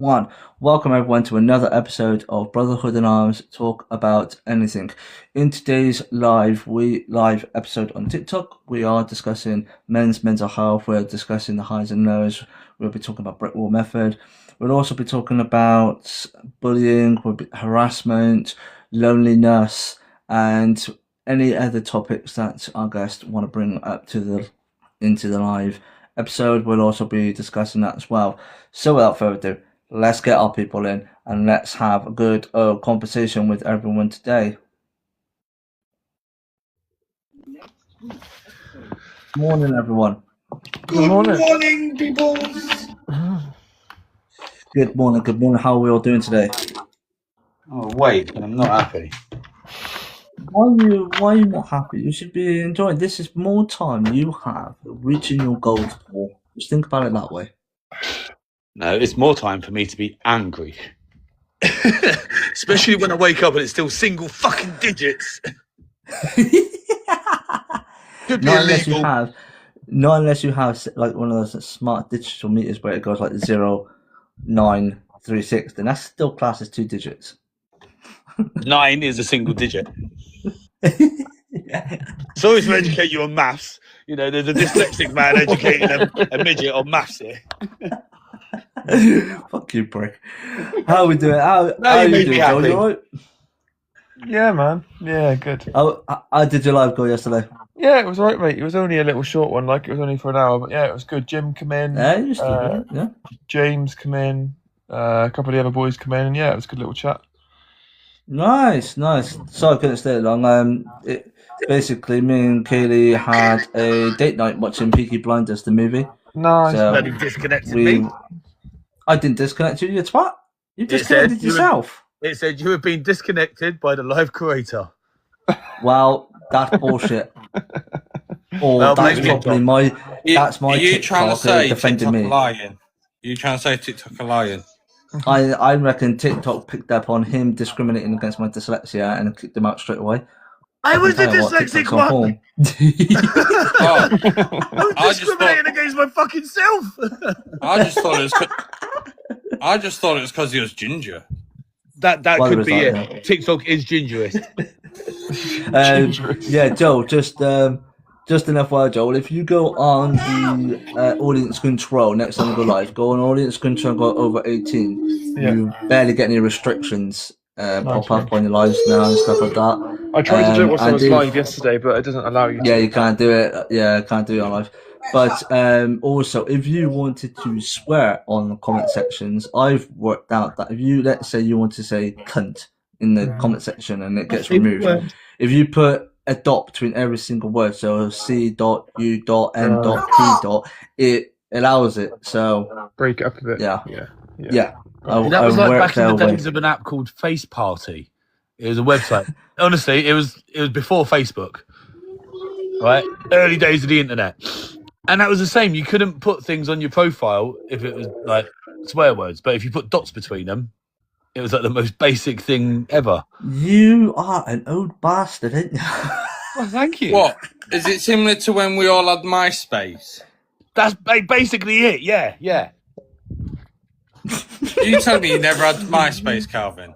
One. Welcome everyone to another episode of Brotherhood in Arms Talk About Anything. In today's live episode on TikTok, we are discussing men's mental health. We're discussing the highs and lows. We'll be talking about Brick Wall Method. We'll also be talking about bullying, harassment, loneliness, and any other topics that our guests want to bring up into the live episode. We'll also be discussing that as well. So without further ado, let's get our people in and let's have a good conversation with everyone today. Morning, everyone. Good morning, people. Good morning. Good morning. How are we all doing today? Oh, wait, I'm not happy. Why are you not happy? You should be enjoying. This is more time you have reaching your goals for. Just think about it that way. No, it's more time for me to be angry. Especially when I wake up and it's still single fucking digits. Could be Not unless illegal. not unless you have like one of those smart digital meters where it goes like 0936. Then that's still classed as 2 digits. 9 is a single digit. Sorry to educate you on maths. You know, there's a dyslexic man educating a midget on maths here. Fuck you, prick. How are we doing? How No, are you you made me doing, Joe? happy. You all right? Yeah, man. Yeah, good. How did your live go yesterday? Yeah, it was alright, mate. It was only a little short one, like it was only for an hour, but yeah, it was good. Jim come in, Yeah, you still good, yeah. James come in, a couple of the other boys come in, and yeah, it was a good little chat. Nice. So I couldn't stay long. Basically, me and Kaylee had a date night watching Peaky Blinders, the movie. Nice. So Bloody disconnected me. I didn't disconnect you, you twat. You It said disconnected you were- yourself. It said you have been disconnected by the live creator. Well, that's bullshit. Or Well, that's maybe- probably my. That's my Are you trying to TikTok say defending TikTok me. lying? Are you trying to say TikTok are lying? I reckon TikTok picked up on him discriminating against my dyslexia and kicked him out straight away. I was the Tell you what, dyslexic TikTok's on one. form. Oh, I was I just discriminating against my fucking self. I just thought it was. I just thought it was because he was ginger. That Well, could there be is it. that, yeah. TikTok is gingerist. Yeah, Joel, just an FYI, Joel, if you go on the audience control next time you go live, go on audience control, go over 18, Yeah. you barely get any restrictions pop up Okay. on your lives now and stuff like that. I tried to do it whilst I and was if- live yesterday, but it doesn't allow you to. Yeah, you can't do it. Yeah, can't do it on live. But also, if you wanted to swear on the comment sections, I've worked out that if you, let's say you want to say cunt in the comment section and it gets removed, if you put a dot between every single word, so C.U.N.P. it allows it. So, Break it up a bit. yeah. Yeah. That was like back in the way. days of an app called Face Party. It was a website. Honestly, it was before Facebook, right? Early days of the internet, and that was the same. You couldn't put things on your profile if it was like swear words, but if you put dots between them, it was like the most basic thing ever. You are an old bastard, ain't you? Well, thank you. What is it similar to when we all had MySpace? That's basically it. Yeah. You tell me you never had MySpace, Calvin?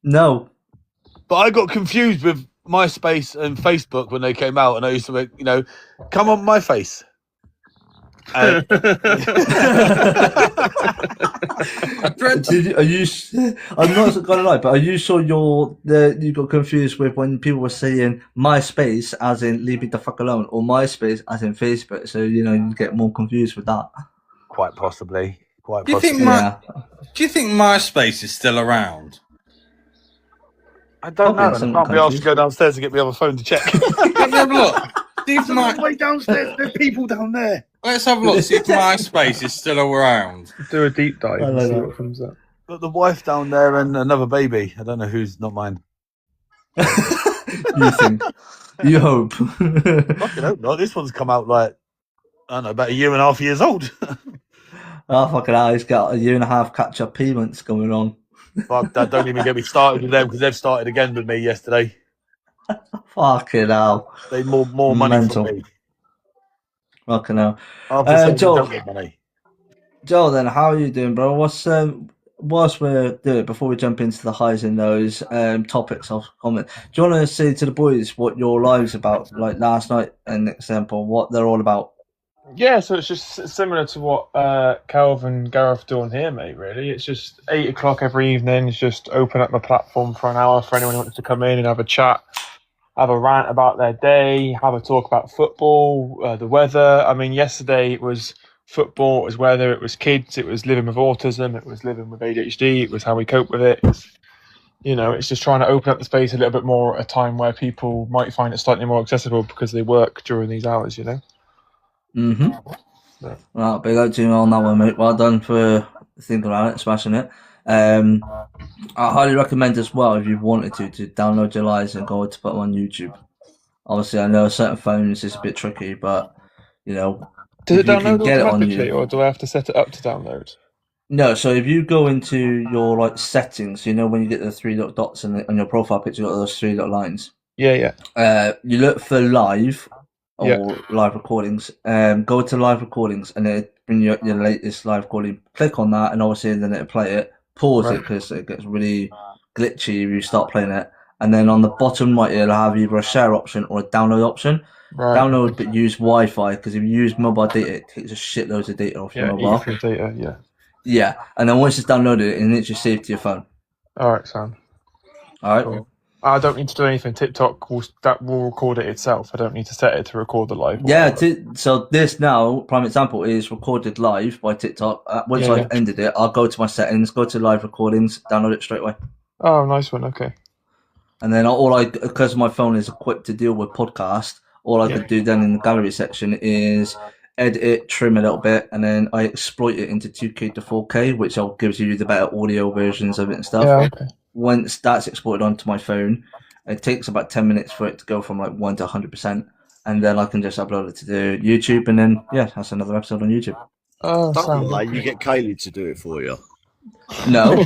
No. But I got confused with MySpace and Facebook when they came out, and I used to make, come on my face. I dread I'm not gonna lie, but are you sure you got confused with when people were saying MySpace as in leave me the fuck alone, or MySpace as in Facebook? So you get more confused with that. Quite possibly. Do you think Yeah. Do you think MySpace is still around? I don't Probably know. in some I can't be asked to countries. go downstairs and get my other phone to check. Let me have a look. See if Way downstairs. There's people down there. Let's have a look. See if MySpace is still around. Do a deep dive I and like see that. what comes up. Got the wife down there and another baby. I don't know who's not mine. You think? You hope. Fucking hope not. This one's come out like, I don't know, about 1.5 years old. Oh fucking hell! He's got a 1.5 catch-up payments going on. Fuck that. Don't even get me started with them because they've started again with me yesterday. Fucking hell! They more money Mental. from me. Fucking hell. After saying they Joel. don't get money. Joel, then how are you doing, bro? whilst we're doing, before we jump into the highs and lows topics of comment, do you want to say to the boys what your live's about, like last night, an example, what they're all about? Yeah, so it's just similar to what Calvin and Gareth do on here, mate, really. It's just 8 o'clock every evening. It's just open up my platform for an hour for anyone who wants to come in and have a chat, have a rant about their day, have a talk about football, the weather. I mean, yesterday it was football, it was weather, it was kids, it was living with autism, it was living with ADHD, it was how we cope with it. It's just trying to open up the space a little bit more at a time where people might find it slightly more accessible because they work during these hours, Mm-hmm. Yeah. Right, big up to you on that one, mate. Well done for thinking about it, smashing it. I highly recommend as well, if you wanted to download your lives and go to put them on YouTube. Obviously, I know certain phones is a bit tricky, but Does if it you can download get it on automatically, you. or do I have to set it up to download? No, so if you go into your like settings, when you get the 3 little dots on your profile picture, you've got those 3 little lines. Yeah. You look for live or Yeah. live recordings. Go to live recordings and then bring your latest live recording. Click on that, and obviously then it'll play it. Pause it Right. because it gets really glitchy if you start playing it. And then on the bottom right, it'll have either a share option or a download option. Right. Download, but use Wi-Fi, because if you use mobile data, it takes a shitloads of data off your Yeah, mobile. eat through data, yeah. Yeah, and then once it's downloaded, it literally saved to your phone. Alright, Sam. All right. Cool. I don't need to do anything. TikTok will record it itself. I don't need to set it to record the live. Yeah, so this now, prime example, is recorded live by TikTok. Once Yeah, I've ended it, I'll go to my settings, go to live recordings, download it straight away. Oh, nice one. Okay. And then because my phone is equipped to deal with podcast, all I could do then in the gallery section is edit it, trim a little bit, and then I exploit it into 2K to 4K, which gives you the better audio versions of it and stuff. Yeah. Okay. Once that's exported onto my phone, it takes about 10 minutes for it to go from like 1 to 100%, and then I can just upload it to the YouTube, and then that's another episode on YouTube. Oh, Don't Sam. lie, you get Kaylee to do it for you. No,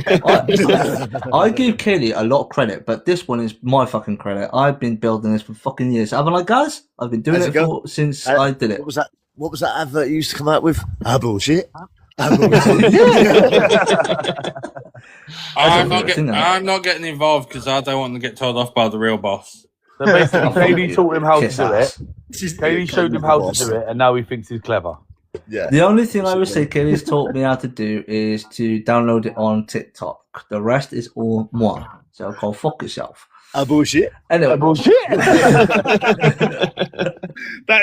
I give Kaylee a lot of credit, but this one is my fucking credit. I've been building this for fucking years, haven't I, guys? I've been doing How's it it go? since I did it. What was that advert you used to come out with? Bullshit. Bullshit. I'm I've seen that. I'm not getting involved because I don't want to get told off by the real boss. So basically, Katie taught him how to Kiss do ass. it. Katie showed him how to do it, and now he thinks he's clever. Yeah. The only thing I would say Kaylee's taught me how to do is to download it on TikTok. The rest is all moi. So go fuck yourself. Bullshit. Anyway, Bullshit. That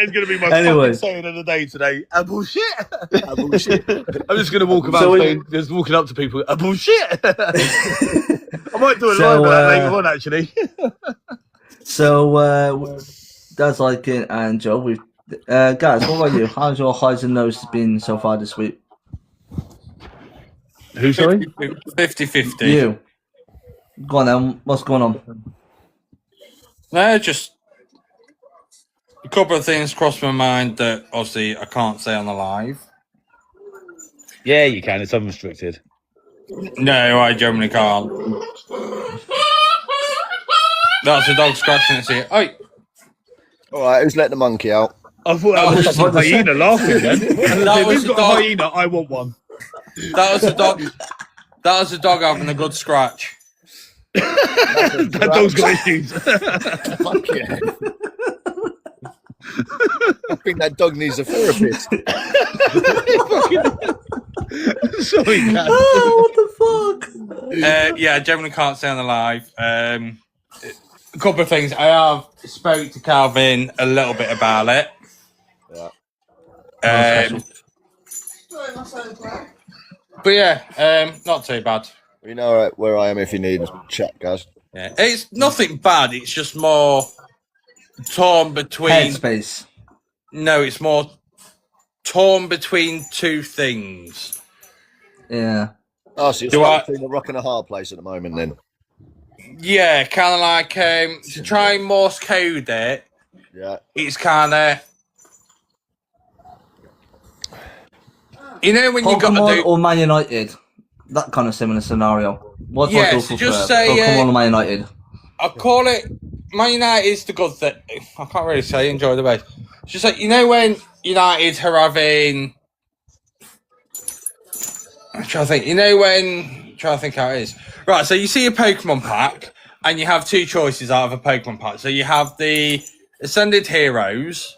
is going to be my Anyway. fucking saying of the day today. Bullshit. Bullshit. I'm just going to walk about So saying, just walking up to people. Bullshit. I might do a So, live of that later on, actually. so that's like it, and Joe. Guys, what about you? How's your highs and lows been so far this week? Who, sorry? 50-50. You. Go on then. What's going on? No, just a couple of things crossed my mind that obviously I can't say on the live. Yeah, you can. It's unrestricted. No, I generally can't. That's a dog scratching its ear. Oh, All right, who's let the monkey out? I thought that was a hyena laughing then. That was If you've got a dog. hyena, I want one. That was the dog. That was the dog having a good scratch. That dog's got issues. Fuck yeah. I think that dog needs a therapist. Sorry, Cat. Oh, what the fuck? Yeah, I generally can't say on the live. A couple of things. I have spoke to Calvin a little bit about it. But yeah, not too bad. You know where I am if you need a chat, guys. Yeah, it's nothing bad. It's just more torn between. Headspace. No, it's more torn between two things. Yeah. Oh, so you're Do stuck I- between a rock and a hard place at the moment, then? Yeah, kind of like to try and Morse code it. Yeah. It's kind of. You know when you got to Pokemon do. or Man United? That kind of similar scenario. What's Yeah, my go so for just first? say, Pokemon or Man United? I call it Man United is the good thing. I can't really say enjoy the way. It's just like when United are having. I'm trying to think. When trying to think how it is. Right, so you see a Pokemon pack, and you have two choices out of a Pokemon pack. So you have the Ascended Heroes,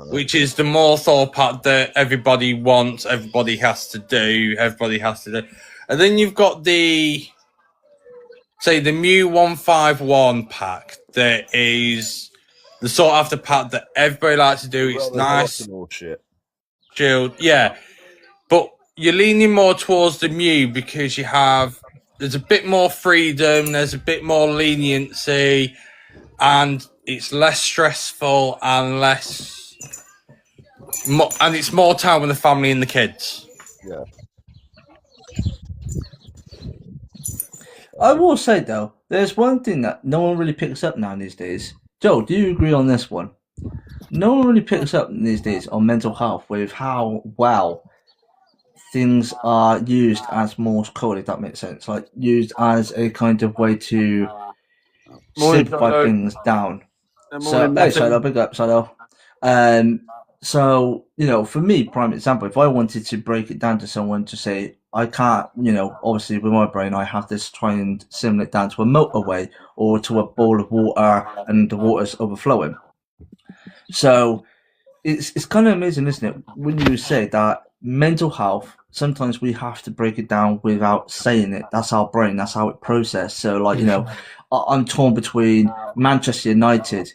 which is the more thought pack that everybody wants, everybody has to do. And then you've got the Mew 151 pack that is the sought after pack that everybody likes to do. It's nice, chilled, yeah. But you're leaning more towards the Mew because there's a bit more freedom, there's a bit more leniency, and it's less stressful and it's more time with the family and the kids. Yeah. I will say though, there's one thing that no one really picks up now these days. Joe, do you agree on this one? No one really picks up these days on mental health with how well things are used as Morse code, if that makes sense. Like used as a kind of way to simplify things down. So, hey, Silo, big up, Silo. So, for me, prime example, if I wanted to break it down to someone to say, I can't, obviously with my brain, I have to try and simulate down to a motorway or to a bowl of water and the water's overflowing. So it's kind of amazing, isn't it? When you say that mental health, sometimes we have to break it down without saying it. That's our brain. That's how it processes. So I'm torn between Manchester United,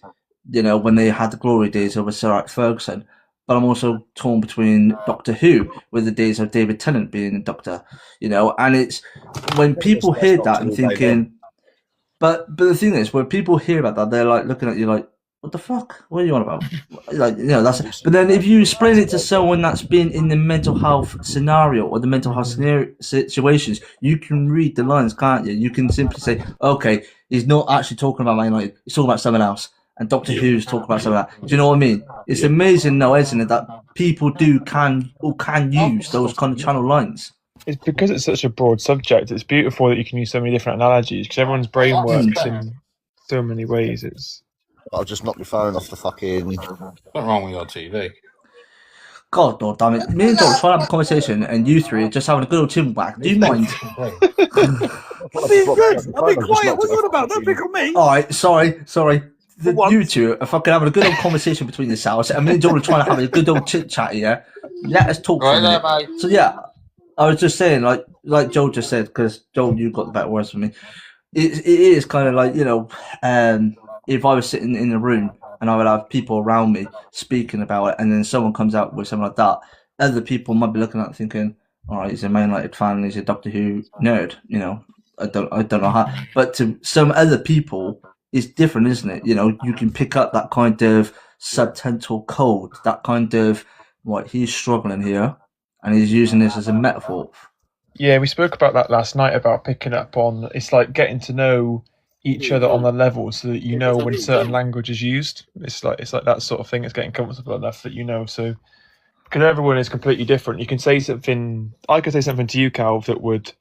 when they had the glory days over Sir Alex Ferguson, but I'm also torn between Doctor Who with the days of David Tennant being a doctor, and it's when people hear that and thinking, but the thing is, when people hear about that, they're like looking at you like, what the fuck? What are you on about? That's it. But then if you explain it to someone that's been in the mental health scenario or the mental health situations, you can read the lines, can't you? You can simply say, okay, he's not actually talking about Man United, he's talking about someone else. And Doctor Who's talking about something like that. Do you know what I mean? It's amazing now, isn't it, that people can use those kind of channel lines. It's because it's such a broad subject. It's beautiful that you can use so many different analogies because everyone's brain works in so many ways. I'll just knock your phone off the fucking... What's wrong with your TV? God, no, damn it. Me and Joel trying to have a conversation and you three are just having a good old chin whack. Do you mind? I'm being good. I'm being quiet. What are you on about? Don't pick on me. Alright, sorry. You two are fucking having a good old conversation between yourselves, and me and Joel are trying to have a good old chit chat here. Let us talk for a minute. So yeah, I was just saying, like Joel just said, because Joel, you got the better words for me. It is kind of like if I was sitting in a room and I would have people around me speaking about it, and then someone comes out with something like that, other people might be looking at it thinking, all right, he's a Man United fan, he's a Doctor Who nerd. I don't know how, but to some other people, it's different, isn't it? You can pick up that kind of subtental code, that kind of he's struggling here, and he's using this as a metaphor. Yeah, we spoke about that last night about picking up on. It's like getting to know each other on the level so that you know when certain language is used. It's like that sort of thing. It's getting comfortable enough that So because everyone is completely different, you can say something. I could say something to you, Calv, that would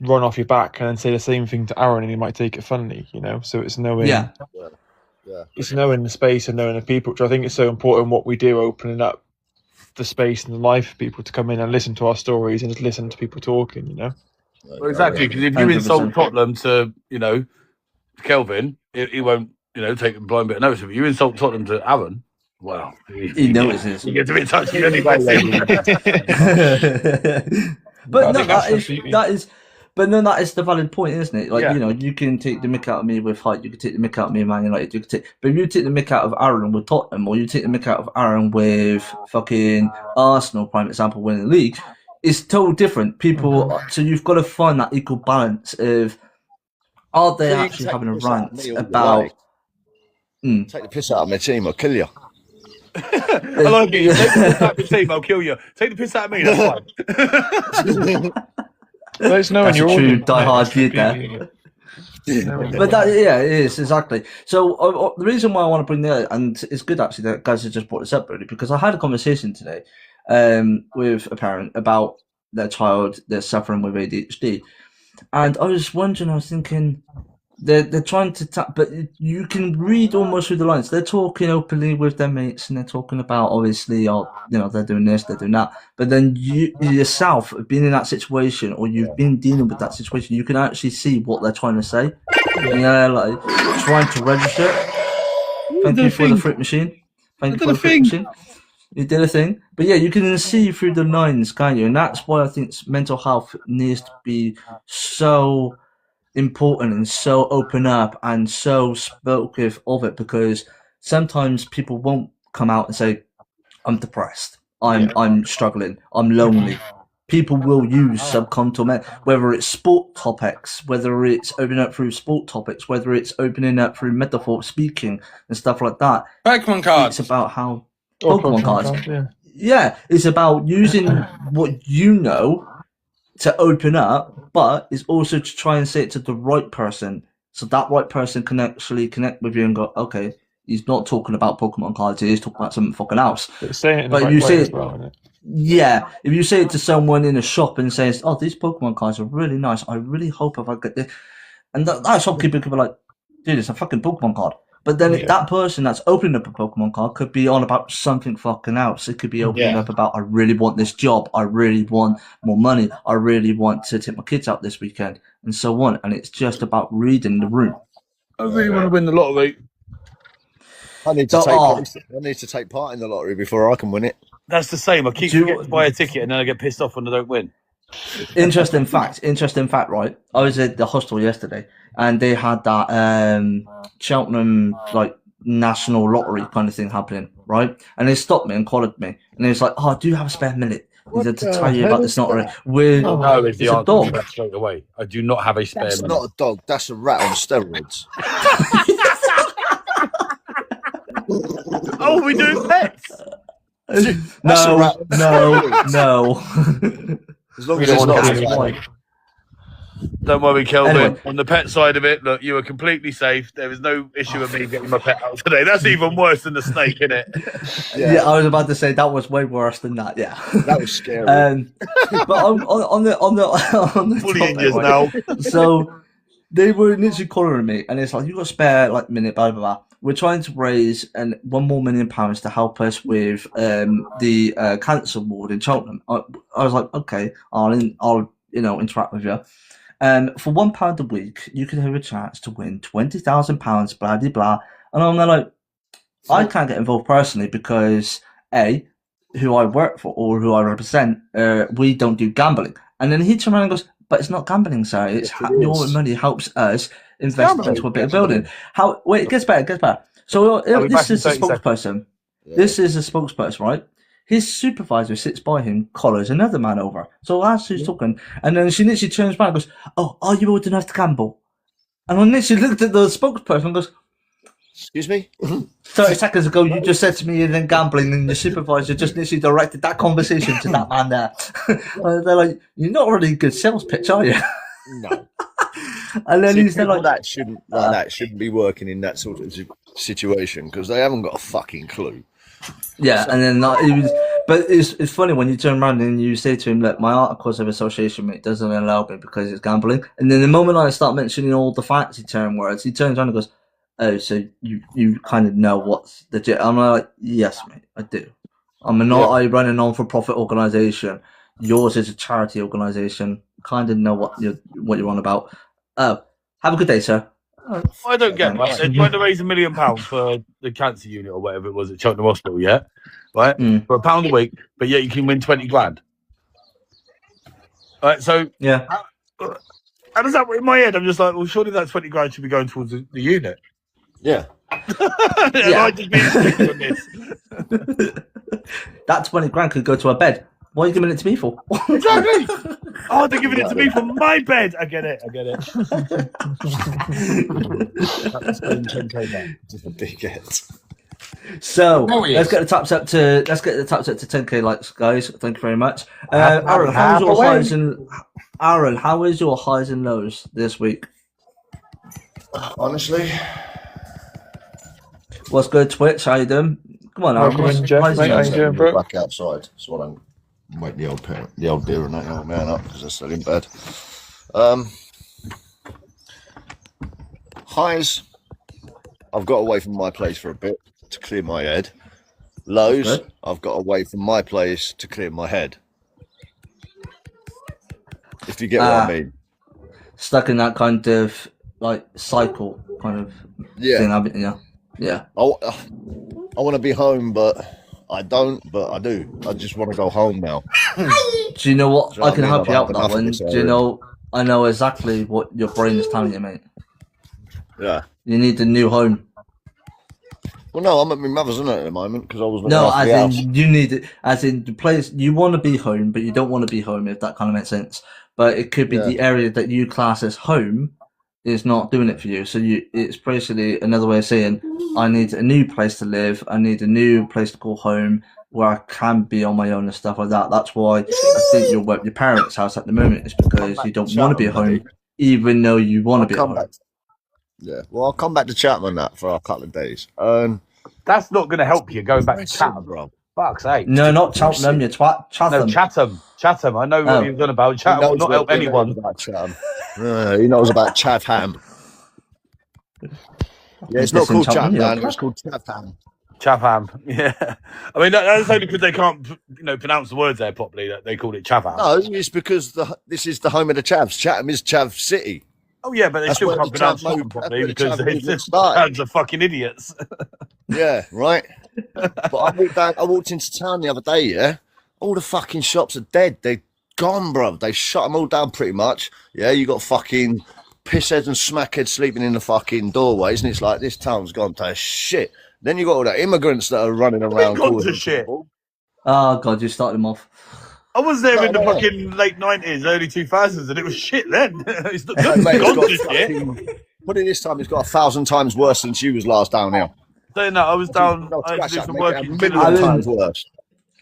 run off your back, and then say the same thing to Aaron, and he might take it funny. So it's knowing. Yeah. It's knowing the space and knowing the people, which I think is so important. What we do, opening up the space and the life for people to come in and listen to our stories and just listen to people talking. Well, exactly, because if you insult Tottenham to Kelvin, he won't take a blind bit of notice. If you insult Tottenham to Aaron, well, he notices. He gets a bit touchy anyway. But no, that is. But no, that is the valid point, isn't it? You can take the mick out of me with height, you can take the mick out of me with Man United, but if you take the mick out of Aaron with Tottenham, or you take the mick out of Aaron with fucking Arsenal, prime example, winning the league, it's totally different. People, so you've got to find that equal balance of, are they actually having a rant about... Take the piss out of my team, I'll kill you. I like it. Take the piss out of my team, I'll kill you. Take the piss out of me, that's fine. Well, it's knowing That's a true die-hard feud there. But it is, exactly. So the reason why I want to bring that, and it's good actually that guys have just brought this up, really, because I had a conversation today with a parent about their child, they're suffering with ADHD. And I was wondering, I was thinking, they're trying to tap, but you can read almost through the lines. They're talking openly with their mates, and they're talking about obviously, they're doing this, they're doing that. But then you yourself have been in that situation, or you've been dealing with that situation. You can actually see what they're trying to say. Like trying to register. Thank you for the fruit machine. Thank you for the fruit machine. You did a thing, but yeah, you can see through the lines, can't you? And that's why I think mental health needs to be so important and so open up and so spoken of it, because sometimes people won't come out and say, I'm depressed, I'm struggling, I'm lonely. People will use subcontinent, whether it's sport topics, whether it's opening up through sport topics, whether it's opening up through metaphor speaking and stuff like that. Pokemon cards. It's about how Pokemon cards. Yeah, it's about using what you know to open up, but it's also to try and say it to the right person, so that right person can actually connect with you and go, okay, he's not talking about Pokemon cards, he's talking about something fucking else. It's saying it in But the right you way say as it- well, isn't it? Yeah, if you say it to someone in a shop and says, oh, these Pokemon cards are really nice, I really hope if I get this, and that shopkeeper could be like, dude, it's a fucking Pokemon card. But then if that person that's opening up a Pokemon card could be on about something fucking else. It could be opening up about, I really want this job, I really want more money, I really want to take my kids out this weekend, and so on. And it's just about reading the room. I really want to win the lottery. I need to take part in the lottery before I can win it. That's the same. I keep forgetting to buy a ticket and then I get pissed off when I don't win. Interesting fact, right? I was at the hostel yesterday and they had that Cheltenham like national lottery kind of thing happening, right? And they stopped me and collared me, and they was like, "Oh, do you have a spare minute? To tell you about this lottery." No, it's a dog. Straight away. I do not have a spare That's minute. not a dog. That's a rat on steroids. Oh, we doing pets? No. As long We as it's don't not want a to rat. Don't worry, Kelvin. Anyway. On the pet side of it, look, you are completely safe. There is no issue with me getting my pet out today. That's even worse than the snake, isn't it? Yeah, I was about to say that was way worse than that. Yeah, That was scary. but on the Fully topic, injured right? now. So they were literally calling me, and it's like, you got a spare like minute, blah blah blah. We're trying to raise £1 more million to help us with the cancer ward in Cheltenham. I was like, okay, I'll interact with you. For £1 a week, you could have a chance to win £20,000, blah blah blah. And I'm like, I can't get involved personally because who I work for or who I represent, we don't do gambling. And then he turned around and goes, but it's not gambling, sir. It's your money helps us invest into a bit of building. It gets better. So this is a spokesperson. Yeah. This is a spokesperson, right? His supervisor sits by him, collars another man over. So as she's talking, and then she literally turns around and goes, oh, are you old enough to gamble? And I literally looked at the spokesperson and goes, Excuse me? 30 seconds ago, you just said to me you're then gambling, and the supervisor just literally directed that conversation to that man there. And they're like, you're not really a good sales pitch, are you? No. And then See, he's there people like, that shouldn't be working in that sort of situation because they haven't got a fucking clue. yeah, and then but it's funny when you turn around and you say to him, look, my articles of association, it doesn't allow me because it's gambling. And then the moment I start mentioning all the fancy term words, he turns around and goes, oh, so you kind of know what's legit. I'm like, yes, mate, I do. I run a non-for-profit organisation. Yours is a charity organisation. Kind of know what you're on about. Oh, have a good day, sir. I don't get that. They're trying to raise £1 million for the cancer unit or whatever it was at Cheltenham Hospital, yeah? Right? For £1 a week, but yet you can win 20 grand. All right, so Yeah. how does that work in my head? I'm just like, well, surely that 20 grand should be going towards the unit. Yeah. Yeah. I just being stupid on this. That 20 grand could go to a bed. What are you giving it to me for? Exactly. Oh, they're giving it to me for my bed. I get it. That's been 10K now. Just a dickhead. So Oh, yes. let's get the taps up to 10k likes, guys. Thank you very much. Aaron, how is your highs and lows this week? Honestly, What's good, Twitch? How you doing? Come on, Aaron. Welcome in, Jeff, highs and mate. How lows? you doing, bro? back outside. So I don't wake the old dear and that old man up because they're still in bed. Highs, I've got away from my place for a bit to clear my head. Lows, Okay. I've got away from my place to clear my head. If you get what I mean. Stuck in that kind of like cycle kind of Yeah. thing, haven't you? Yeah. I want to be home, but I don't, but I do. I just want to go home now. Do you know what? Do you know I can what I mean? help you I've out with had that enough of one. this Do you area. know? I know exactly what your brain is telling you, mate. Yeah. You need a new home. Well, no, I'm at my mother's at the moment because I was looking No, after as the house. in you need it. As in the place you want to be home, but you don't want to be home. If that kind of makes sense. But it could be Yeah. the area that you class as home is not doing it for you. So it's basically another way of saying I need a new place to live. I need a new place to call home where I can be on my own and stuff like that. That's why I think you're at your parents' house at the moment is because you don't want to be at home, even though you want to be at Come home. back. Yeah. Well, I'll come back to Chatham on that for a couple of days. That's not going to help you going back to Listen, Chatham. bro. Fuck's sake. No, not Cheltenham, you twat. No, Chatham. Chatham. I know Oh. what you're going about. He Chatham will knows not what- help he knows anyone. about Chatham. He knows about Chatham. Yeah, it's not Guessing called Cheltenham, Chatham, yeah. it's called Chatham. Chatham. Yeah. I mean, that's only because they can't, pronounce the words there properly. That they called it Chatham. No, it's because this is the home of the Chavs. Chatham is Chav City. Oh yeah, but they That's still where can't the pronounce Chav Chatham moved- properly that's because where the they Chav movement just started. Chavs are fucking idiots. Yeah, right. But I walked into town the other day, yeah. All the fucking shops are dead. They're gone, bro. They shut them all down pretty much. Yeah, you got fucking pissheads and smackheads sleeping in the fucking doorways, and it's like this town's gone to shit. Then you got all the immigrants that are running around. gone to causing shit? trouble. Oh god, you started them off. I was there in the No. fucking late 90s, early 2000s, and it was shit then. It's not Hey, good. mate, Gone to it's got shit. fucking, put it this time, it's got 1,000 times worse since you was last down here. Saying that, I was down. No, I had to scratch do that, some mate. work A in million I mean- times worse.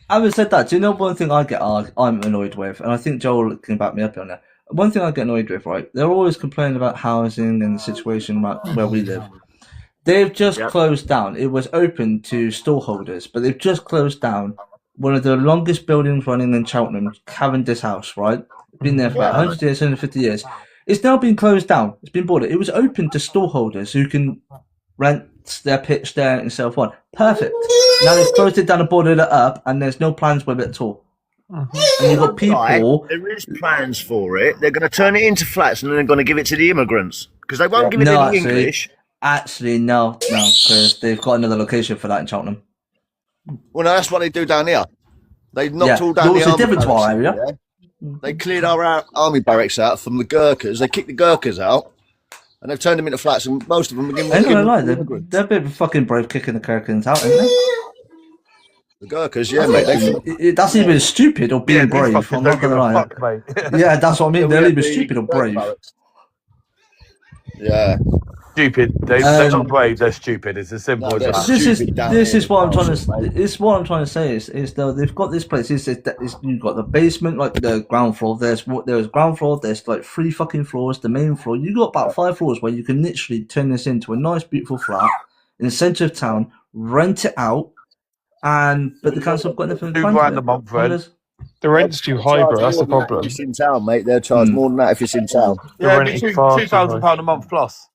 Having said that, do you know one thing I'm annoyed with, and I think Joel can back me up on that. One thing I get annoyed with, right? They're always complaining about housing and the situation where we live. They've just closed down. It was open to storeholders, but they've just closed down one of the longest buildings running in Cheltenham, Cavendish House, right? Been there for about 100 years, 150 years. It's now been closed down. It's been boarded. It was open to storeholders who can rent their pitch there and so on. Perfect. Now they've closed it down and boarded it up, and there's no plans with it at all. And you've got people. Right, there is plans for it. They're going to turn it into flats and then they're going to give it to the immigrants because they won't give it No, in actually. English. Actually, no, because they've got another location for that in Cheltenham. Well, no, that's what they do down here. They knocked Yeah. all down Yours the is army different to our barracks, area. yeah? They cleared our army barracks out from the Gurkhas. They kicked the Gurkhas out and they've turned them into flats, and most of them are I given ain't gonna lie, to they're, immigrants. they're a bit of a fucking brave kicking the Kirkins out, aren't they? The Gurkhas, yeah, mate. That's either stupid or being Yeah, brave. these fuckers I'm don't not give gonna a lie. fuck, mate. Yeah, that's what I mean. Yeah, They're we either had the stupid or brave. barracks. Yeah. Stupid. They're not brave. They're stupid. It's as simple No, as they're that. stupid down This here is what I'm in trying council, to. mate. It's what I'm trying to say is though they've got this place. You've got the basement, like the ground floor. There's ground floor. There's like 3 fucking floors. The main floor. You got about 5 floors where you can literally turn this into a nice, beautiful flat in the centre of town. Rent it out, but the council have got nothing. £2 planned grand for a it. month rent. The rent's too high, bro. That's the problem. If it's in town, mate, they'll charge more than that if it's in town. Yeah, rent it'd be is far too £2,000 a month plus.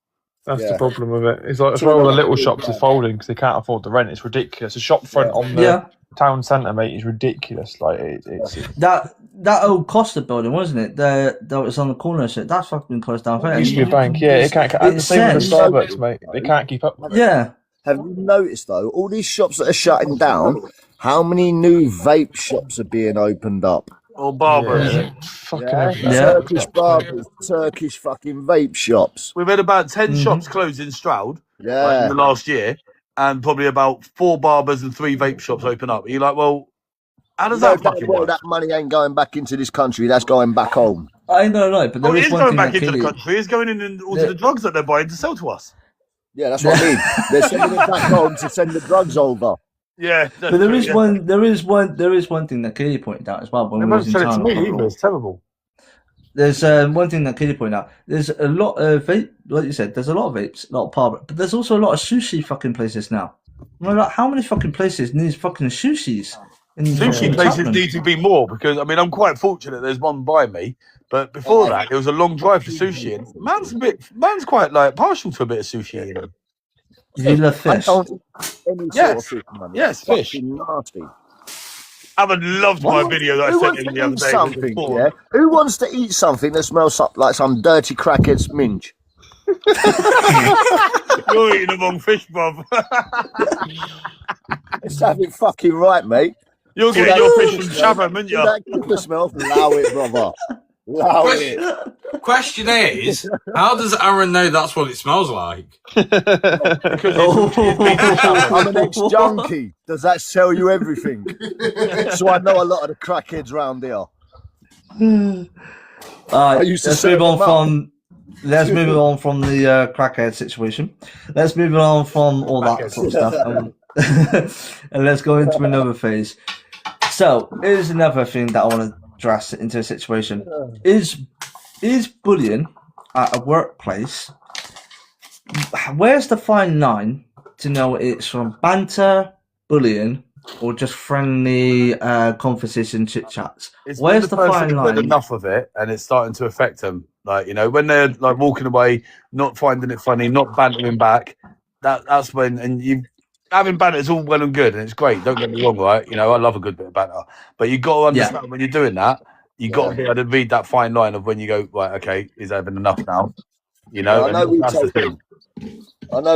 That's Yeah. the problem with it. It's like that's why all the little shops are folding because they can't afford the rent. It's ridiculous. A shop front on the Yeah, town centre, mate, is ridiculous. Like it's that old Costa building, wasn't it? That was on the corner. So that's fucking been closed down. it used to be a bank. Yeah, it can't. And the same with the says- Starbucks, mate. They can't keep up with it. Yeah. Have you noticed though, all these shops that are shutting down, how many new vape shops are being opened up? Or barbers. Yeah. Fucking Yeah, everything. Yeah. Turkish barbers, Turkish fucking vape shops. We've had about 10 Mhm. shops closed in Stroud in Yeah, the last year, and probably about 4 barbers and 3 vape shops open up. You're like, well, how does that fucking work? that money ain't going back into this country. That's going back home. I ain't gonna lie, but there Oh, it is is one going thing back that into the Keely- country. It's going in all to the drugs that they're buying to sell to us. Yeah, that's what I mean. They're sending it back home to send the drugs over. Yeah, But there is one thing that Keely pointed out as well when They we won't was in sell it to town. me either. It's terrible. There's one thing that Keely pointed out. There's a lot of vape, like you said. There's a lot of vapes, a lot of bar, but there's also a lot of sushi fucking places now. I'm like, how many fucking places need fucking sushis? in Sushi fucking places Chapman. need to be more because I mean I'm quite fortunate. There's one by me, but before that it was a long drive for sushi. And man's quite like partial to a bit of sushi. You know? You love I fish. don't eat any sort Yes. of fish, man. Yes, It's fish. fucking nasty. Alan loved my video that I Who sent wants him to the other eat day. something? Yeah? Who wants to eat something that smells like some dirty crackhead's minge? You're eating the wrong fish, Bob. Let's have it fucking right, mate. You're getting your fish from Chatham, aren't you? That kipper smell? Allow it, brother. Allow it. Question is, how does Aaron know that's what it smells like? Because I'm an ex-junkie. Does that tell you everything? So I know a lot of the crackheads round here. I used to let's serve move on them up. from. Let's move on from the crackhead situation. Let's move on from all that sort of stuff, and let's go into another phase. So, here's another thing that I want to address into a situation: is bullying at a workplace? Where's the fine line to know it's from banter, bullying, or just friendly conversation, chit chats? it's Where's when the person fine has had line? enough of it and it's starting to affect them. Like, you know, when they're like walking away, not finding it funny, not bantering back, that's when, and you having banter is all well and good and it's great. Don't get me wrong, right? You know, I love a good bit of banter, but you got to understand when you're doing that, you got to be able to read that fine line of when you go, right, okay, he's having enough now. You know, I know and that's the thing.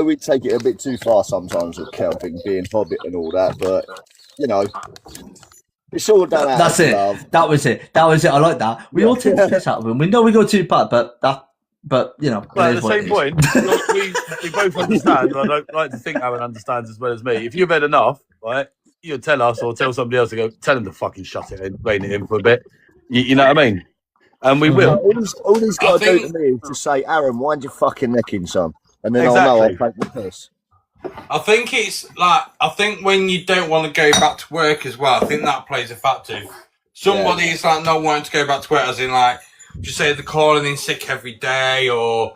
we take it a bit too far sometimes with Kelvin being Hobbit and all that, but you know, it's all done out That's of it. love. That was it. I like that. We all take the piss out of him. We know we go too far, but you know. But it at is the what same it point, we both understand. I don't like to think Aaron understands as well as me. If you've had enough, right, you'll tell us or tell somebody else to go, tell him to fucking shut it in, rein it in for a bit. You know what I mean? And we will. All he's got to I do think- to me is to say, Aaron, wind your fucking neck in, son. And then I'll Exactly. know I'll take the piss. I think it's like, I think when you don't want to go back to work as well, I think that plays a factor. Somebody is like not wanting to go back to work, as in like, just say they're calling in sick every day, or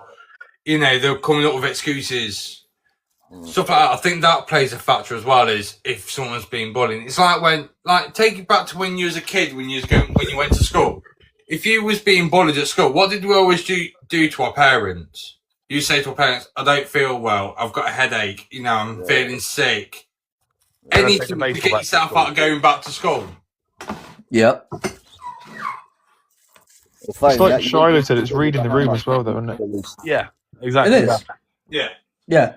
you know they're coming up with excuses, stuff like that. I think that plays a factor as well. Is if someone's being bullied, it's like when, like, take it back to when you was a kid, when you went to school. If you was being bullied at school, what did we always do to our parents? You say to our parents, "I don't feel well. I've got a headache. You know, I'm feeling sick." Take Anything the to baseball get back to yourself school. out of going back to school. Yep. It's like Shiloh said, it's reading the room as well, though, isn't it? Yeah, exactly. It is. Yeah. Yeah.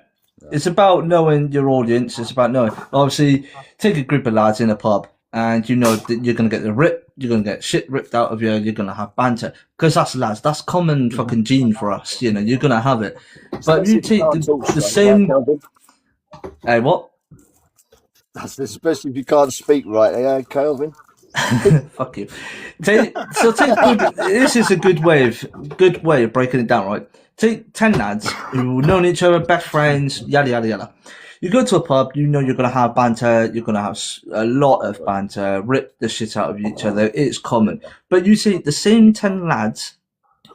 It's about knowing your audience. It's about knowing. Obviously, take a group of lads in a pub, and you know that you're going to get the rip, you're going to get shit ripped out of you, you're going to have banter. Because that's lads, that's common fucking gene for us, you know, you're going to have it. But you take the same. Hey, what? That's especially if you can't speak right, eh, Kelvin? Fuck you. Take good, this is a good way of breaking it down, right? Take 10 lads who've known each other, best friends, yada yada yada. You go to a pub, you know you're gonna have banter, you're gonna have a lot of banter, rip the shit out of each other. It's common. But you see the same 10 lads,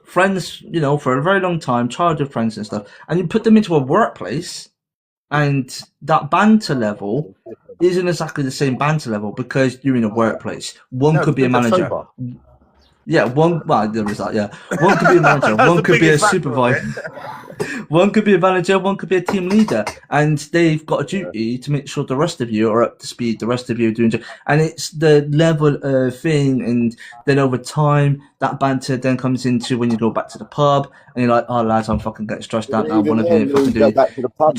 friends, you know, for a very long time, childhood friends and stuff, and you put them into a workplace, and that banter level isn't exactly the same banter level because you're in a workplace. One could be a manager. Yeah, there is that, yeah. One could be a manager, one could be a supervisor. One could be a manager, one could be a team leader. And they've got a duty to make sure the rest of you are up to speed, the rest of you are doing... And it's the level of thing, and then over time, that banter then comes into when you go back to the pub, and you're like, oh, lads, I'm fucking getting stressed out now, one of you fucking go doing... back to the pub,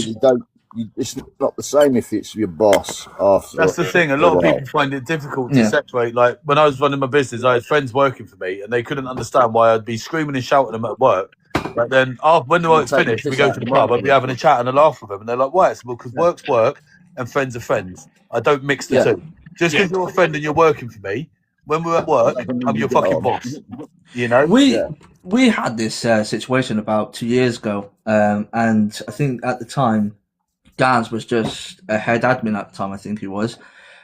it's not the same if it's your boss after. That's the thing. A lot of people find it difficult to separate. Like when I was running my business, I had friends working for me, and they couldn't understand why I'd be screaming and shouting at them at work. But then, when the work's finished, we go to the pub. I'd be having a chat and a laugh with them, and they're like, "Why?" It's because work's work and friends are friends. I don't mix the two. Just because you're a friend and you're working for me, when we're at work, I'm your fucking boss. You know. We had this situation about 2 years ago, and I think at the time, Gaz was just a head admin at the time, I think he was.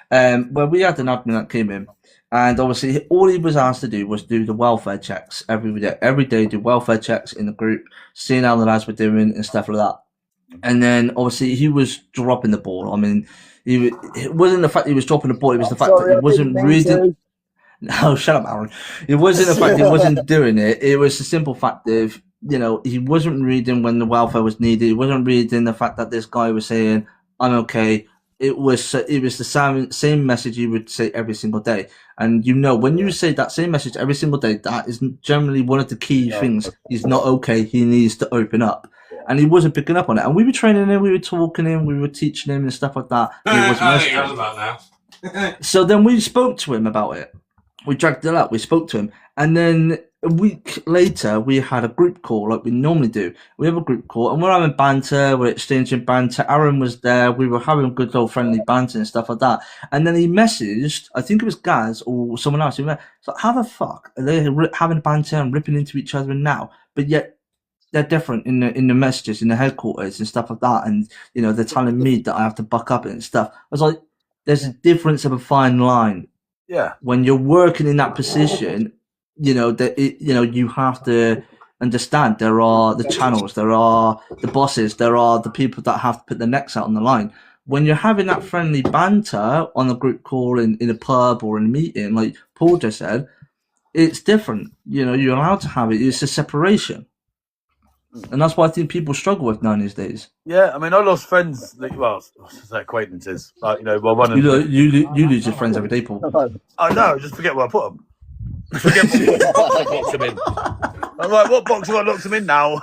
Where we had an admin that came in, and obviously all he was asked to do was do the welfare checks every day. Every day, do welfare checks in the group, seeing how the lads were doing and stuff like that. And then obviously he was dropping the ball. I mean, it wasn't the fact he was dropping the ball; it was the fact that he wasn't reading. No, shut up, Aaron. It wasn't the fact he wasn't doing it. It was the simple fact of, you know, he wasn't reading when the welfare was needed. He wasn't reading the fact that this guy was saying, "I'm okay." It was the same message you would say every single day. And you know, when you say that same message every single day, that is generally one of the key things. He's not okay. He needs to open up. And he wasn't picking up on it. And we were training him, we were talking him, we were teaching him and stuff like that. He wasn't about now. So then we spoke to him about it. We dragged it up. We spoke to him. And then a week later, we had a group call like we normally do. We have a group call and we're having banter. We're exchanging banter. Aaron was there. We were having good old friendly banter and stuff like that. And then he messaged, I think it was Gaz or someone else. He went, so how the fuck are they having banter and ripping into each other now? But yet they're different in the messages, in the headquarters and stuff like that. And, you know, they're telling me that I have to buck up and stuff. I was like, there's a difference of a fine line. Yeah. When you're working in that position, you know that you have to understand there are the channels, there are the bosses, there are the people that have to put their necks out on the line. When you're having that friendly banter on a group call in a pub or in a meeting, like Paul just said, it's different. You know, you're allowed to have it. It's a separation, and that's what I think people struggle with now these days. Yeah, I mean, I lost friends. Well, acquaintances. Like, you know, while running. You lose your friends every day, Paul. Oh no, just forget where I put them. Forget what box I locked them in. I'm like, what box have I locked them in now?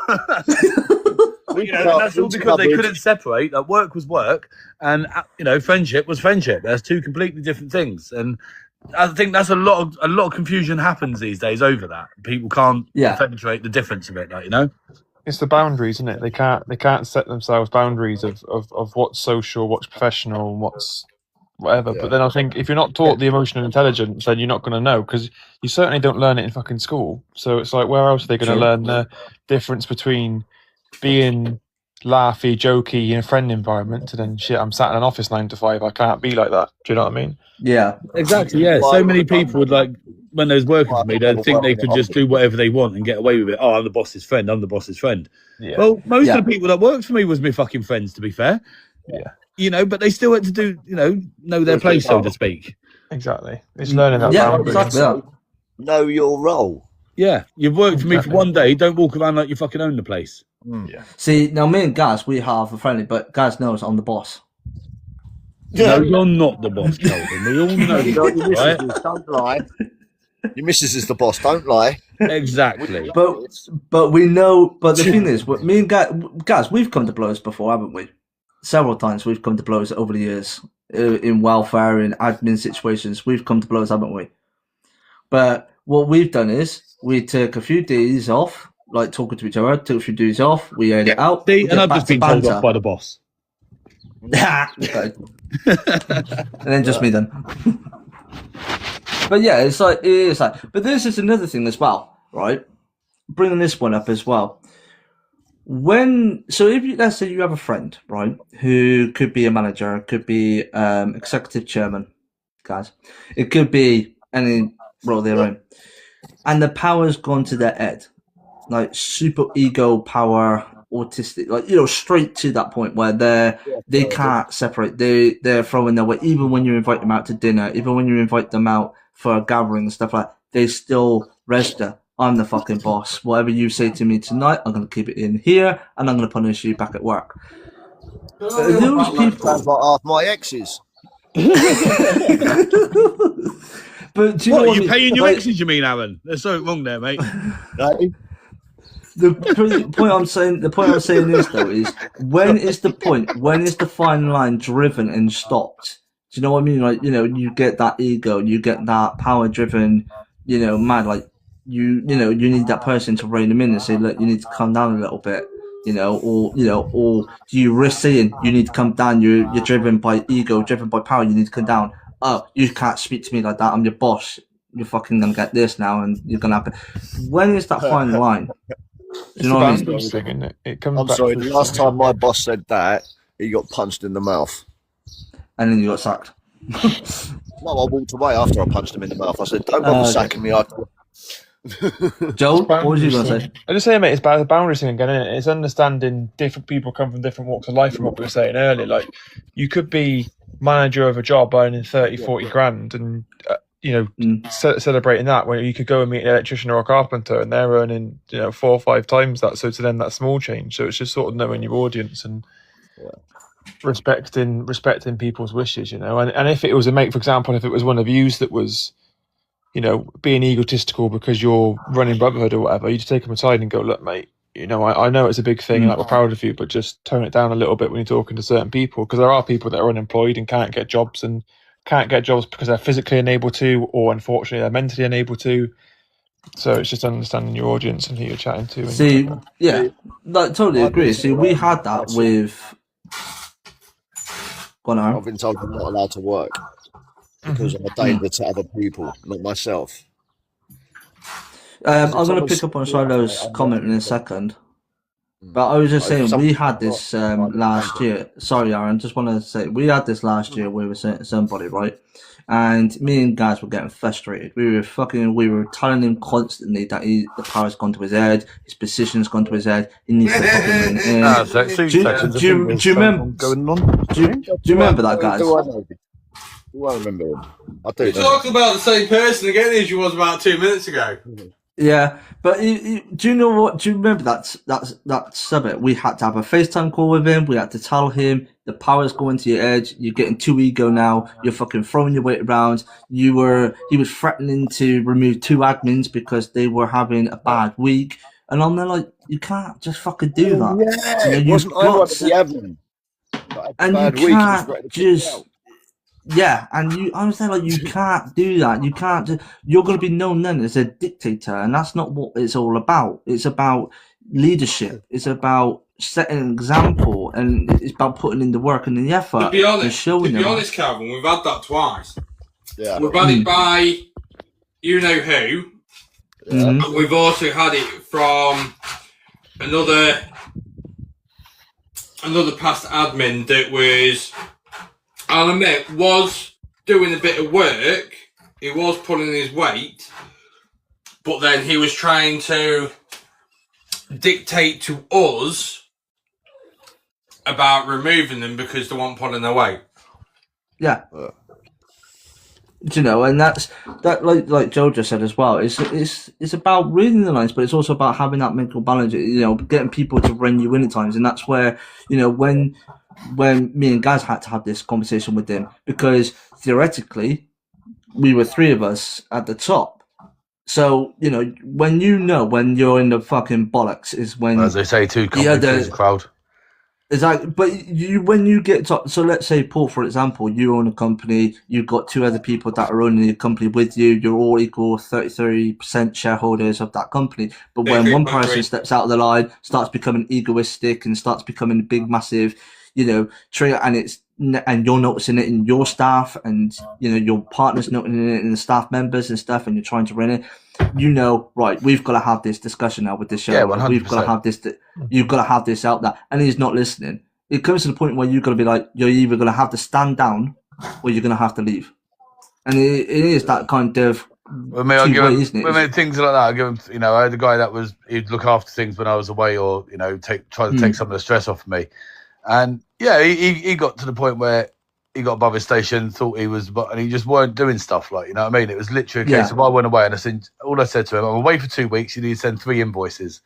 You know, and that's all because they couldn't separate. Like, work was work, and you know, friendship was friendship. There's two completely different things, and I think that's a lot of confusion happens these days over that. People can't penetrate the difference of it. Like, you know. It's the boundaries, isn't it? They can't set themselves boundaries of what's social, what's professional, what's whatever. But then I think if you're not taught the emotional intelligence, then you're not going to know, because you certainly don't learn it in fucking school. So it's like, where else are they going to learn the difference between being laughy, jokey in a friend environment to then shit, I'm sat in an office 9 to 5. I can't be like that. Do you know what I mean? Yeah, exactly. Yeah, so many people would like, when they was working for me, they'd think they could just do whatever they want and get away with it. Oh, I'm the boss's friend. I'm the boss's friend. Yeah. Well, most of the people that worked for me was my fucking friends, to be fair. Yeah. You know, but they still had to do, you know their place, so to speak. Exactly. It's learning that boundary. Exactly. Know your role. Yeah. You've worked for me for one day. Don't walk around like you fucking own the place. Yeah. See, now me and Gaz, we have a friendly, but Gaz knows I'm the boss. No, you're not the boss, Calvin. We all know that, right? Don't lie. Your missus is the boss. Don't lie. Exactly. But we know. But the thing is, me and Gaz, we've come to blows before, haven't we? Several times we've come to blows over the years in welfare, in admin situations. We've come to blows, haven't we? But what we've done is we took a few days off, like talking to each other. Took a few days off. We ate it out. And I've just been told off by the boss. And then just me then. But yeah, it's like, but this is another thing as well, right? Bringing this one up as well. Let's say you have a friend, right, who could be a manager, could be executive chairman, guys. It could be any role they're in, and the power's gone to their head, like super ego power, autistic, like, you know, straight to that point where they can't separate. They're throwing their weight, even when you invite them out to dinner, even when you invite them out for a gathering and stuff like that, they still register. I'm the fucking boss. Whatever you say to me tonight, I'm going to keep it in here, and I'm going to punish you back at work. Those people, sounds like half my exes. But do you know what you're paying your exes? You mean, Aaron? There's something wrong there, mate. The point I'm saying is though is when is the fine line driven and stopped? Do you know what I mean? Like, you know, you get that ego, you get that power driven, you know, mad, like you need that person to rein them in and say, look, you need to calm down a little bit, or do you risk saying you need to come down? You're driven by ego, driven by power. You need to come down. Oh, you can't speak to me like that. I'm your boss. You're fucking gonna get this now, and you're gonna have to. When is that fine line? Do you know what I mean? Thing, isn't it? It comes I'm back sorry. to The last time my boss said that, he got punched in the mouth. And then you got sacked. No, I walked away after I punched him in the mouth. I said, "Don't bother sacking me." Joel, what was you going to say? I just say, mate, it's about the boundaries thing again, isn't it? It's understanding different people come from different walks of life, from what we were saying earlier. Like, you could be manager of a job earning 30, 40 grand and, celebrating that, where you could go and meet an electrician or a carpenter and they're earning, 4 or 5 times that. So to them, that's small change. So it's just sort of knowing your audience and respecting people's wishes, And if it was a mate, for example, if it was one of yous that was, being egotistical because you're running Brotherhood or whatever, you just take them aside and go, look, mate, I know it's a big thing and like, we're proud of you, but just tone it down a little bit when you're talking to certain people, because there are people that are unemployed and can't get jobs because they're physically unable to, or unfortunately they're mentally unable to. So it's just understanding your audience and who you're chatting to. See, totally agree. See, we had that with... Go on, Aaron. I've been told I'm not allowed to work because I'm a danger to other people, not myself. I'm going to pick up on Shiloh's comment in a second. But I was just saying, we had this last year. Sorry, Aaron, just want to say, we had this last year with somebody, right? And me and guys were getting frustrated. We were telling him constantly that the power's gone to his head, his position's gone to his head, he needs to fucking in. Do you remember that, guys? Do I remember him? I do. You're talking about the same person again as you was about 2 minutes ago. Yeah, but do you know what? Do you remember that summit? We had to have a FaceTime call with him. We had to tell him the power's going to your edge. You're getting too ego now. You're fucking throwing your weight around. He was threatening to remove 2 admins because they were having a bad week. And I'm there like, you can't just fucking do that. Yeah, wasn't I right the admin? And you can't just. Yeah, and I was saying, like, you can't do that. You can't. You're going to be known then as a dictator, and that's not what it's all about. It's about leadership. It's about setting an example, and it's about putting in the work and the effort. To be honest, and showing honest, Calvin, we've had that twice. Yeah, we've had it by you know who. Yeah. But we've also had it from another past admin that was. I'll admit, was doing a bit of work, he was pulling his weight, but then he was trying to dictate to us about removing them because they weren't pulling their weight. Yeah. And that's like Joe just said as well. It's about reading the lines, but it's also about having that mental balance. Getting people to rein you in at times, and that's where when me and Gaz had to have this conversation with them, because theoretically we were 3 of us at the top. So when when you're in the fucking bollocks is when, as they say, 2 companies crowd. Exactly, but when you get to, so let's say, Paul, for example, you own a company, you've got 2 other people that are owning the company with you, you're all equal 30% shareholders of that company. But when one person steps out of the line, starts becoming egoistic and starts becoming a big, massive, trigger, and you're noticing it in your staff, and your partner's noticing it in the staff members and stuff, and you're trying to run it. Right, we've got to have this discussion now with this show. Yeah, 100%. We've got to have this. You've got to have this out there, and he's not listening. It comes to the point where you've got to be like, you're either going to have to stand down, or you're going to have to leave. And it is that kind of. Things like that. I give him. I had a guy that he'd look after things when I was away, or try to take some of the stress off of me. And yeah, he got to the point where he got above his station, thought he was, and he just weren't doing stuff like, you know what I mean? It was literally a case of I went away and I said to him, I'm away for 2 weeks, you need to send 3 invoices.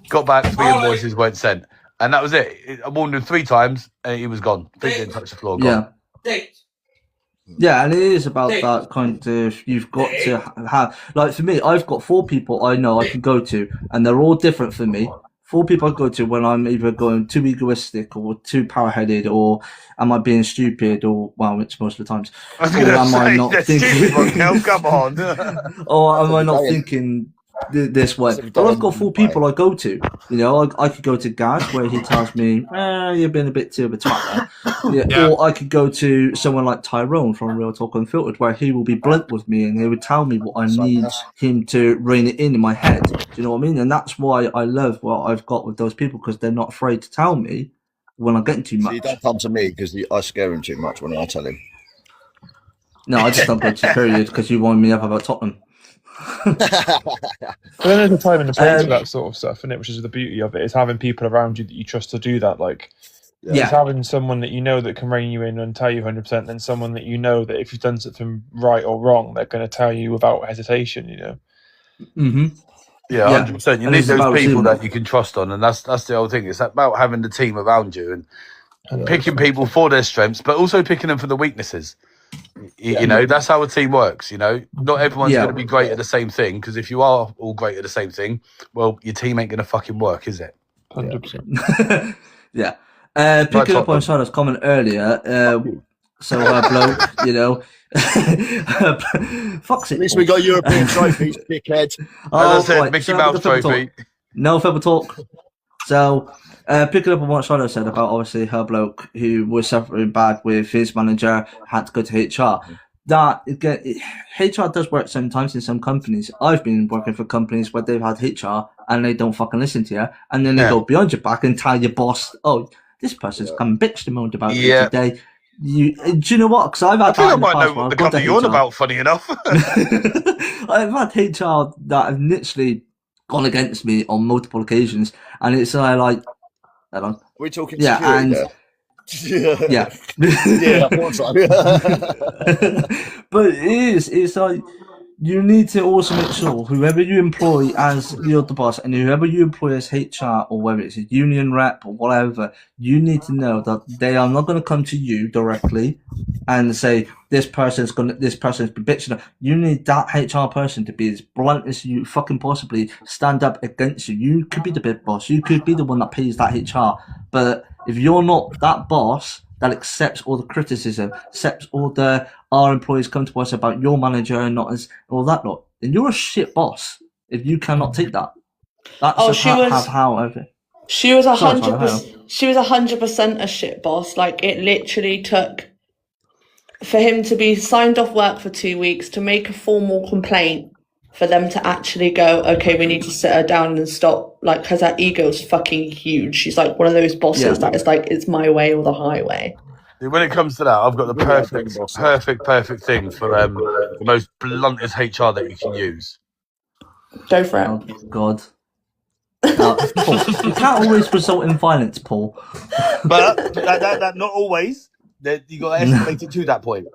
Got back, 3 invoices weren't sent. And that was it. I warned him 3 times and he was gone. Feet didn't touch the floor, gone. Yeah, and it is about that kind of, you've got to have, like for me, I've got 4 people I know I can go to, and they're all different for me. 4 people I go to when I'm either going too egoistic or too power-headed, or am I being stupid, or, well, it's most of the times. I was going to say, I not thinking, come on. Or am I not thinking this way? But I've got 4 people I go to. I could go to Gaz, where he tells me, you've been a bit too of a twat there. Yeah. Or I could go to someone like Tyrone from Real Talk Unfiltered, where he will be blunt with me and he would tell me what I need him to rein it in my head. Do you know what I mean? And that's why I love what I've got with those people, because they're not afraid to tell me when I'm getting too much. So you don't come to me because I scare him too much when I tell him. No, I just don't go to period because you wind me up about Tottenham. But then there's a time and a place for Um, that sort of stuff, isn't it? Which is the beauty of it, is having people around you that you trust to do that. Like, Yeah. it's having someone that you know that can rein you in and tell you 100%, then someone that you know that if you've done something right or wrong, they're going to tell you without hesitation, you know? Mm-hmm. Yeah, Yeah. 100%. You And need it's those about people teamwork. that you can trust on, and that's the whole thing. It's about having the team around you and 100%. picking people for their strengths, but also picking them for the weaknesses. You know, that's how a team works. You know, not everyone's Yeah. going to be great at the same thing, because if you are all great at the same thing, well, your team ain't going to fucking work, is it? 100%. Yeah. Right, Picking up Tottenham. on Shannon's comment earlier, so bloke, you know, fuck's it. At least we got European trophies, dickhead. As I said, right, Mickey so Mouse the football trophy. talk. No football talk. So, picking up on what Shannon said about obviously her bloke who was suffering bad with his manager, had to go to HR. That again, HR does work sometimes in some companies. I've been working for companies where they've had HR and they don't fucking listen to you, and then they Yeah. go beyond your back and tell your boss, "Oh, this person's come bitched and moaned about you Yeah. today." Do you know what? Because I've had I think that I in the might past know where what the I've gone to company you're on HR. about, funny enough. I've had HR that have literally gone against me on multiple occasions, and it's like, hold on. We're talking Yeah, security. Yeah. Yeah, I thought so. But it's like, you need to also make sure whoever you employ as you're the boss, and whoever you employ as HR, or whether it's a union rep or whatever, you need to know that they are not going to come to you directly and say this person's been bitching. You need that HR person to be as blunt as you fucking possibly stand up against you. You could be the big boss, you could be the one that pays that HR, but if you're not that boss that accepts all the criticism, accepts all the our employees come to us about your manager and not as all that lot, then you're a shit boss if you cannot take that. That's Oh, just she was- how everything. She was Sorry, 100%. She was 100% a shit boss. Like, it literally took for him to be signed off work for 2 weeks to make a formal complaint for them to actually go, okay, we need to sit her down and stop. Like, because her ego's fucking huge. She's like one of those bosses Yeah. that is like, it's my way or the highway. When it comes to that, I've got the perfect thing for the most bluntest HR that you can use. Go for it. Oh God. Paul, you can't always result in violence, Paul. But that not always. You got to escalate it to that point.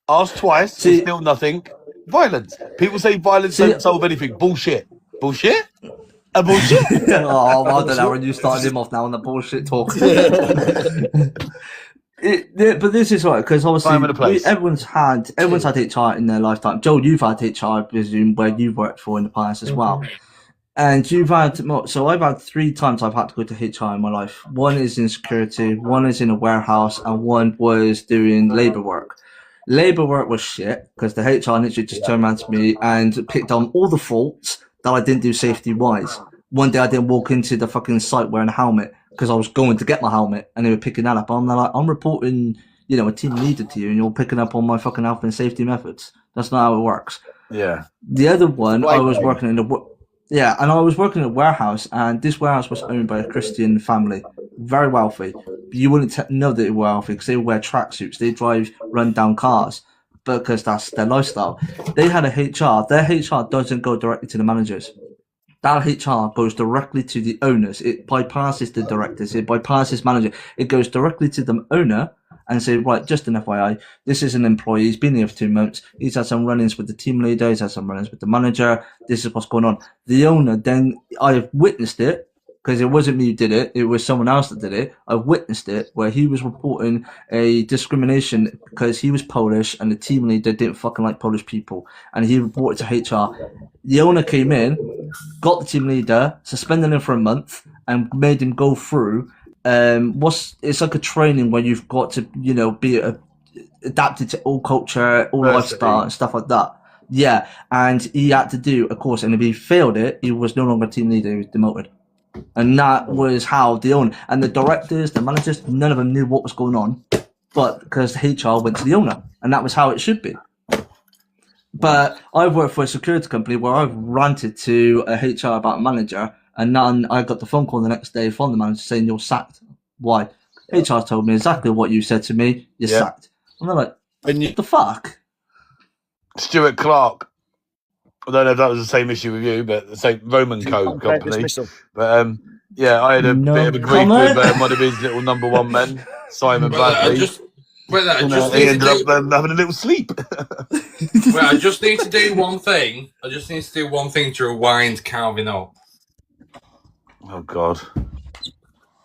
Ask twice, See- still nothing. Violence. People say violence See- don't solve anything. Bullshit. Bullshit. A bullshit. Oh, I don't know when you started him off now on the bullshit talk. But this is right, because Time and a place. obviously everyone's had HR in their lifetime. Joel, you've had HR, I presume, where you've worked for in the past as well. And you've had, so I've had 3 times I've had to go to HR in my life. One is in security, one is in a warehouse, and one was doing labour work. Labour work was shit, because the HR literally just turned around to me and picked on all the faults that I didn't do safety-wise. One day I didn't walk into the fucking site wearing a helmet, because I was going to get my helmet, and they were picking that up. I'm like, I'm reporting, a team leader to you, and you're picking up on my fucking health and safety methods. That's not how it works. Yeah. The other one, Right, I was right. working in I was working in a warehouse, and this warehouse was owned by a Christian family, very wealthy. You wouldn't know that they were wealthy because they wear tracksuits, they drive run-down cars, because that's their lifestyle. They had a HR. Their HR doesn't go directly to the managers. That HR goes directly to the owners. It bypasses the directors. It bypasses manager. It goes directly to the owner and say, right, just an FYI, this is an employee. He's been here for 2 months. He's had some run-ins with the team leader. He's had some run-ins with the manager. This is what's going on. The owner then, I've witnessed it, because it wasn't me who did it. It was someone else that did it. I witnessed it where he was reporting a discrimination because he was Polish and the team leader didn't fucking like Polish people. And he reported to HR. The owner came in, got the team leader, suspended him for a month, and made him go through. It's like a training where you've got to, be adapted to all culture, all lifestyle, and stuff like that. Yeah, and he had to do a course, and if he failed it, he was no longer a team leader. He was demoted. And that was how the owner and the directors, the managers, none of them knew what was going on, but because HR went to the owner, and that was how it should be. But I've worked for a security company where I've ranted to a HR about a manager, and then I got the phone call the next day from the manager saying you're sacked. Why? HR told me exactly what you said to me. You're sacked. And they're like, And you, what the fuck? Stuart Clark. I don't know if that was the same issue with you, but the same Roman Code company. Dismissal. But yeah, I had a No bit of a grief comment. with one of his little number one men, Simon Well, I Bradley. just He ended up having a little sleep. well, I just need to do one thing. I just need to do one thing to rewind Calvin up. Oh God!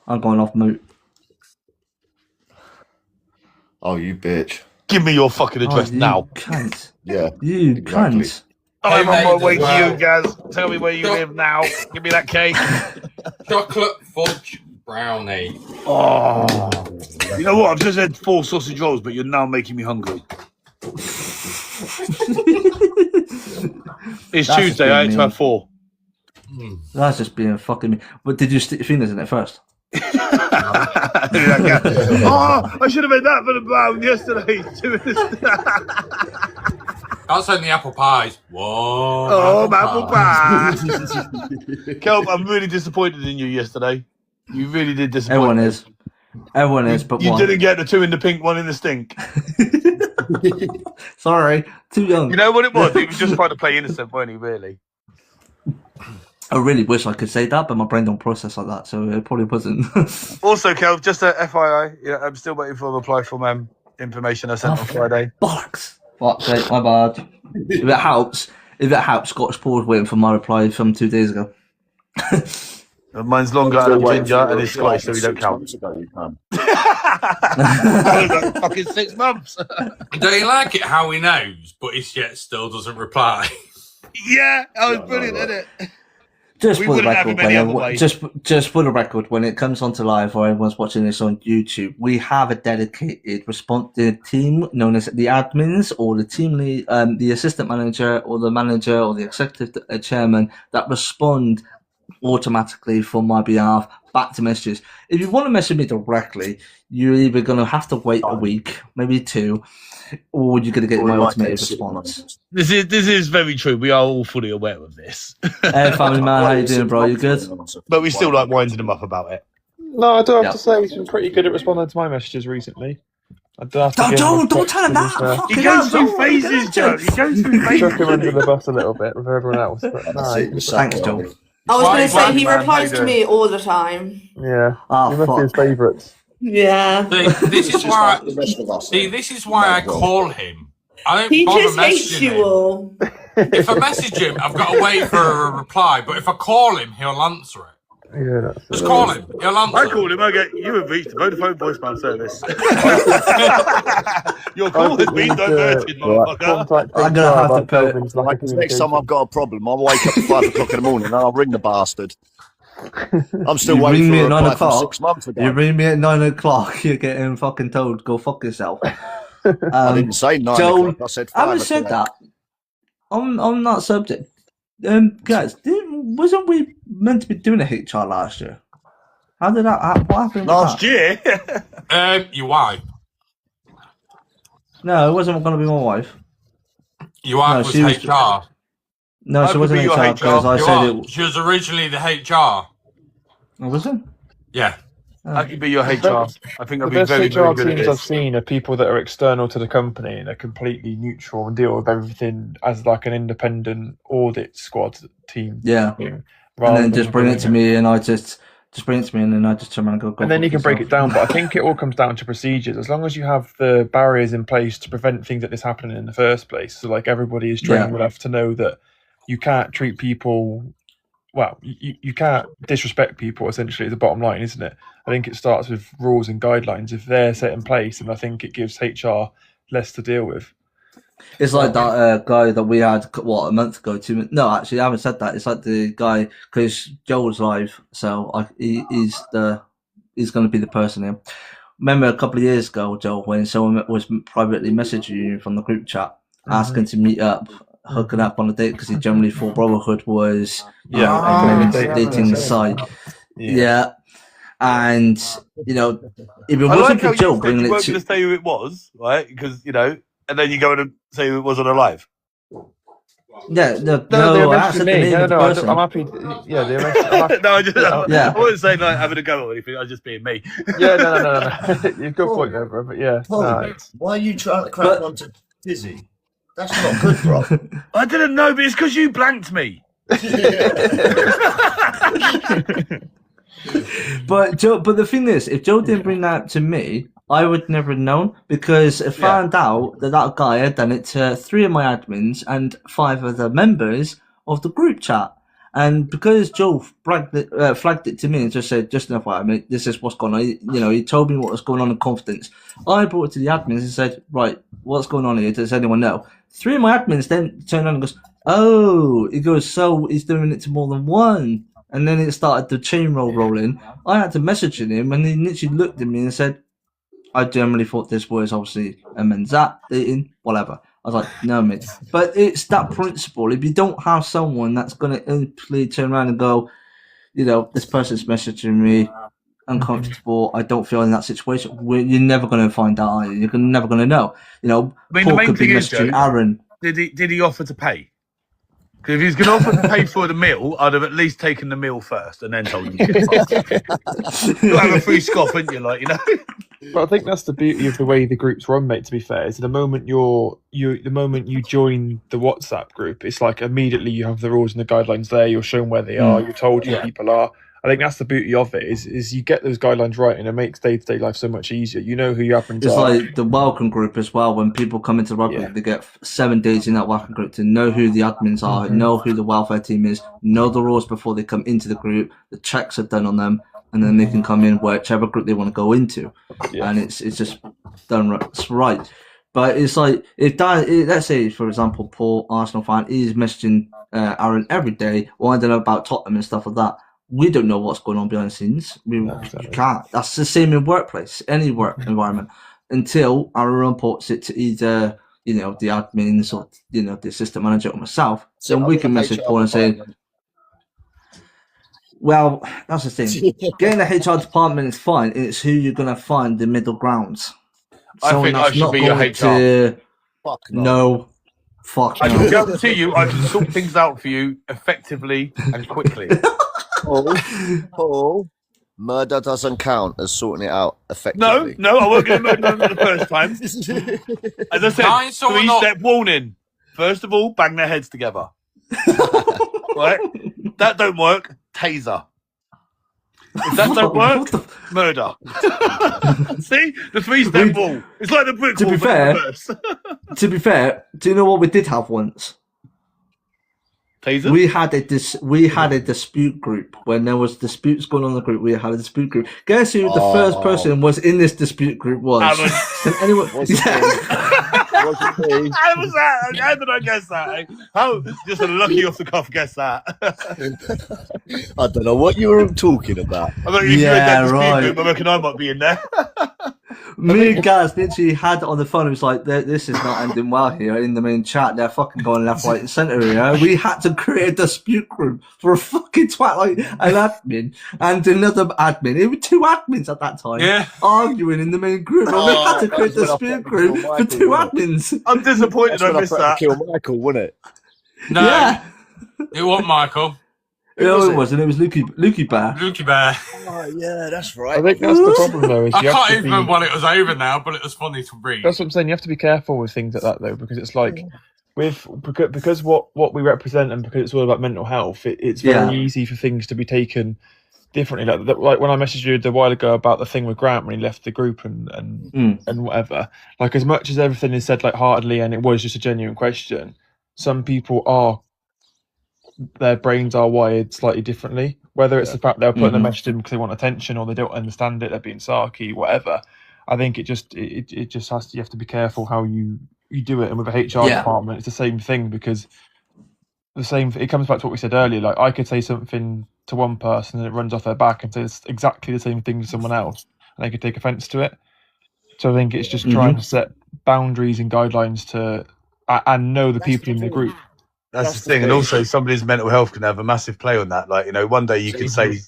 I'm going off mute. Oh, you bitch. Give me your fucking address you now. Cunt. Yeah. You Exactly. cunt. I'm Hey, on my mate, way as well. to you, Gaz. Tell me where you live now. Give me that cake. Chocolate fudge brownie. Oh, you know what? I've just had 4 sausage rolls, but you're now making me hungry. It's That's Tuesday. I had to mean. have 4. That's just being fucking me. But did you stick your fingers in it first? Oh, I should have had that for the brown yesterday. That's only apple pies. Whoa. Oh, apple pie. Kelp, I'm really disappointed in you yesterday. You really did disappoint Everyone me. is. Everyone is, but You one. didn't get the 2 in the pink, 1 in the stink. Sorry, too young. You know what it was? He was just trying to play innocent, weren't he, really? I really wish I could say that, but my brain don't process like that, so it probably wasn't. Also, Kelp, just a FYI, I'm still waiting for a reply from information I sent on Friday. Bollocks. Fuck's sake, my bad. If it helps, Scotch Paul's waiting for my reply from 2 days ago. Mine's longer and I'm ginger and it's Scottish, so we don't count. That was like fucking 6 months. Don't you like it how he knows, but he yet still doesn't reply? Yeah, that was brilliant, isn't it? Just We for the wouldn't have record, him any other when way. just for the record, when it comes onto live or everyone's watching this on YouTube, we have a dedicated responsive team known as the admins or the team lead, the assistant manager or the manager or the executive chairman that respond automatically for my behalf back to messages. If you want to message me directly, you're either going to have to wait a week, maybe 2, or you're going to get my automated response. This is very true. We are all fully aware of this. Hey, family man, how you doing, bro? You good? But we still like winding them up about it. No, I do have Yeah. to say he's been pretty good at responding to my messages recently. I do have to give him Don't respect tell him for that. his, Fucking He hell, goes through don't. phases, Joe. He goes through chuck him phases. under the bus a little bit with everyone else. But no, Thanks, Joe. I was going to say he Why- replies to me all the time. yeah, Ah, he must be his fuck. favourites. Yeah. This is why. The rest of us. This is why I call him. I don't He bother just hates messaging you him. all. If I message him, I've got to wait for a reply. But if I call him, he'll answer it. Yeah, that's Just call him. He'll answer. I called him. I go, you have reached the Vodafone voicemail service. Your call has been diverted, motherfucker. I'm gonna have to put- Like, next time I've got a problem, I'll wake up at 5 o'clock in the morning and I'll ring the bastard. I'm still You waiting ring for me a at 9 reply from o'clock. 6 months ago. You ring me at 9 o'clock, you're getting fucking told, go fuck yourself. I didn't say 9 Joel, o'clock, I said 5 I haven't o'clock. said that. On that subject. Guys, wasn't we meant to be doing a HR last year? How did that what happened with Last that? Yeah. Your wife. No, it wasn't going to be my wife. Your wife No, was she was- HR. No, How she could wasn't be your HR because I HR? said Your- it. She was originally the HR. Oh, was it? Yeah. I could be your HR. I think The I'd be best very, HR very good at teams I've this. seen are people that are external to the company and are completely neutral and deal with everything as like an independent audit squad team. Yeah. thing, And rather then than just bring it doing to me, and I just bring it to me, and then I just turn around and go. And then you can fuck break it yourself. down, but I think it all comes down to procedures. As long as you have the barriers in place to prevent things like this happening in the first place, so like everybody is trained Yeah. enough to know that you can't treat people, well, you can't disrespect people. Essentially, is the bottom line, isn't it? I think it starts with rules and guidelines. If they're set in place, and I think it gives HR less to deal with. It's like that guy that we had a month ago. 2 months. No, actually, I haven't said that. It's like the guy because Joel's live, so he's going to be the person here. Remember a couple of years ago, Joel, when someone was privately messaging you from the group chat, asking to meet up, hooking up on a date because he generally thought Brotherhood was a dating site. Yeah. And if it I wasn't like how for Joe you said bringing you it weren't to going to say who it was, right? Because, and then you go in and say who it was on a live. yeah, they no, I mentioned said the me. name No, of the no, person. I'm happy. Yeah, they mentioned. I'm happy. No, Yeah. I wasn't saying like having a go or anything. I was just being me. Yeah, no. You've got a point there, bro. But yeah, Paul, no, it's- why are you trying to crack on to Dizzy? That's not good, bro. I didn't know, but it's because you blanked me. But the thing is, if Joe didn't bring that up to me, I would never have known, because I found out that guy had done it to 3 of my admins and 5 of the members of the group chat. And because Joe flagged it to me and just said, just enough, I mean, this is what's going on. He told me what was going on in confidence. I brought it to the admins and said, right, what's going on here? Does anyone know? 3 of my admins then turned on and goes, oh, he goes, so he's doing it to more than one. And then it started the chain rolling. I had to message him, and he literally looked at me and said, I generally thought this was obviously a men's app dating, whatever. I was like, no, mate. But it's that principle. If you don't have someone that's going to instantly turn around and go, this person's messaging me, uncomfortable, I don't feel in that situation, you're never going to find out, are you? You're never going to know. I mean, the Paul main could be thing is, messaging Joe, Aaron. did he offer to pay? Because if he's going to offer to pay for the meal, I'd have at least taken the meal first and then told him to get fucked. You'll have a free scoff, wouldn't you? But I think that's the beauty of the way the groups run, mate. To be fair, is the moment the moment you join the WhatsApp group, it's like immediately you have the rules and the guidelines there. You're shown where they are. You're told who people are. I think that's the beauty of it. Is you get those guidelines right, and it makes day-to-day life so much easier. You know who your admins It's are. like the welcome group as well. When people come into the welcome group, they get 7 days in that welcome group to know who the admins are, know who the welfare team is, know the rules before they come into the group. The checks are done on them, and then they can come in whichever group they want to go into. Yeah. And it's just done right. But it's like, let's say, for example, Paul, Arsenal fan, is messaging Aaron every day, wondering about Tottenham and stuff like that. We don't know what's going on behind the scenes. You can't. That's the same in workplace, any work environment, until Aaron reports it to either the admins or the assistant manager or myself. So then we can message Paul and say, well, that's the thing. Getting the HR department is fine. It's who you're going to find the middle grounds. I think I should be your HR. Fuck No. Fuck I no. can guarantee you, I can sort things out for you effectively and quickly. Paul, murder doesn't count as sorting it out effectively. No, I won't get murdered the first time. As I Nine said, saw 3-step warning. First of all, bang their heads together. Right? That don't work. Taser. If that don't work, murder. See? The 3-step wall. It's like the brick To wall. be but in fair- reverse. To be fair, do you know what we did have once? Taser? We had a dispute group. When there was disputes going on in the group, we had a dispute group. Guess who the first person was in this dispute group was? Aaron. Can anyone? Was it me? How was that? How did I guess that? How? Just a lucky off the cuff guess that. I don't know what you were talking about. I reckon if you had Yeah, that dispute right. group, I reckon I might be in there. Me and Gaz literally had it on the phone. It was like, this is not ending well here in the main chat. They're fucking going left, right, and centre here. We had to create a dispute group for a fucking twat, like an admin and another admin. It were 2 admins at that time. Yeah. Arguing in the main group. And we had to create a that's when I dispute thought group Michael for 2 won it. admins. I'm disappointed That's I when I missed threatened that. to kill Michael, wasn't it? No, Yeah. it wasn't Michael. No, it wasn't. It was Lukey Bear. Lukey Bear. Oh, yeah, that's I right. think that's the problem, though. Is I you have can't to even be, remember when it was over now, but it was funny to read. That's what I'm saying. You have to be careful with things like that, though, because it's like because what we represent and because it's all about mental health, it's very easy for things to be taken differently. Like when I messaged you a while ago about the thing with Grant when he left the group and whatever. Like, as much as everything is said lightheartedly and it was just a genuine question, some people their brains are wired slightly differently. Whether it's the fact they're putting a message in because they want attention or they don't understand it, they're being sarky, whatever. I think it just has to. You have to be careful how you do it. And with a HR department, it's the same thing because it comes back to what we said earlier. Like, I could say something to one person and it runs off their back and says exactly the same thing to someone else, and they could take offence to it. So I think it's just trying to set boundaries and guidelines and know the people in the group. That's the thing, and also somebody's mental health can have a massive play on that. Like, one day you could say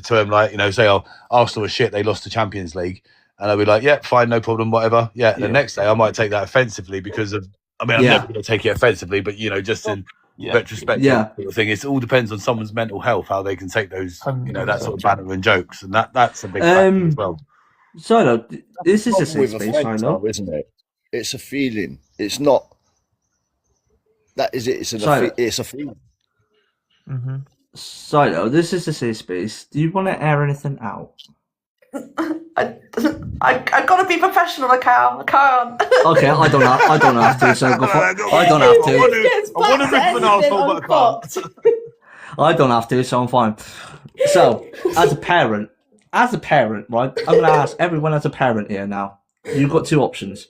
to him, like, say, "Oh, Arsenal are shit, they lost the Champions League," and I'll be like, "Yeah, fine, no problem, whatever." Yeah. The next day I might take that offensively because of. I mean, I'm never going to take it offensively, but just in retrospect, sort of thing. It all depends on someone's mental health how they can take those, that sort of banter and jokes, and that's a big factor as well. So, this is a safe With space, offence, I know. isn't it? It's a feeling. It's not That is it. Sorry. It's a field. Mm-hmm. Sorry, though, this is a safe space. Do you want to air anything out? I gotta be professional, I can't. Okay, I don't have to, so go for I don't have to. I want to rip an arsehole, but I can't. I don't have to, so I'm fine. So, as a parent, right, I'm going to ask everyone as a parent here now. You've got two options.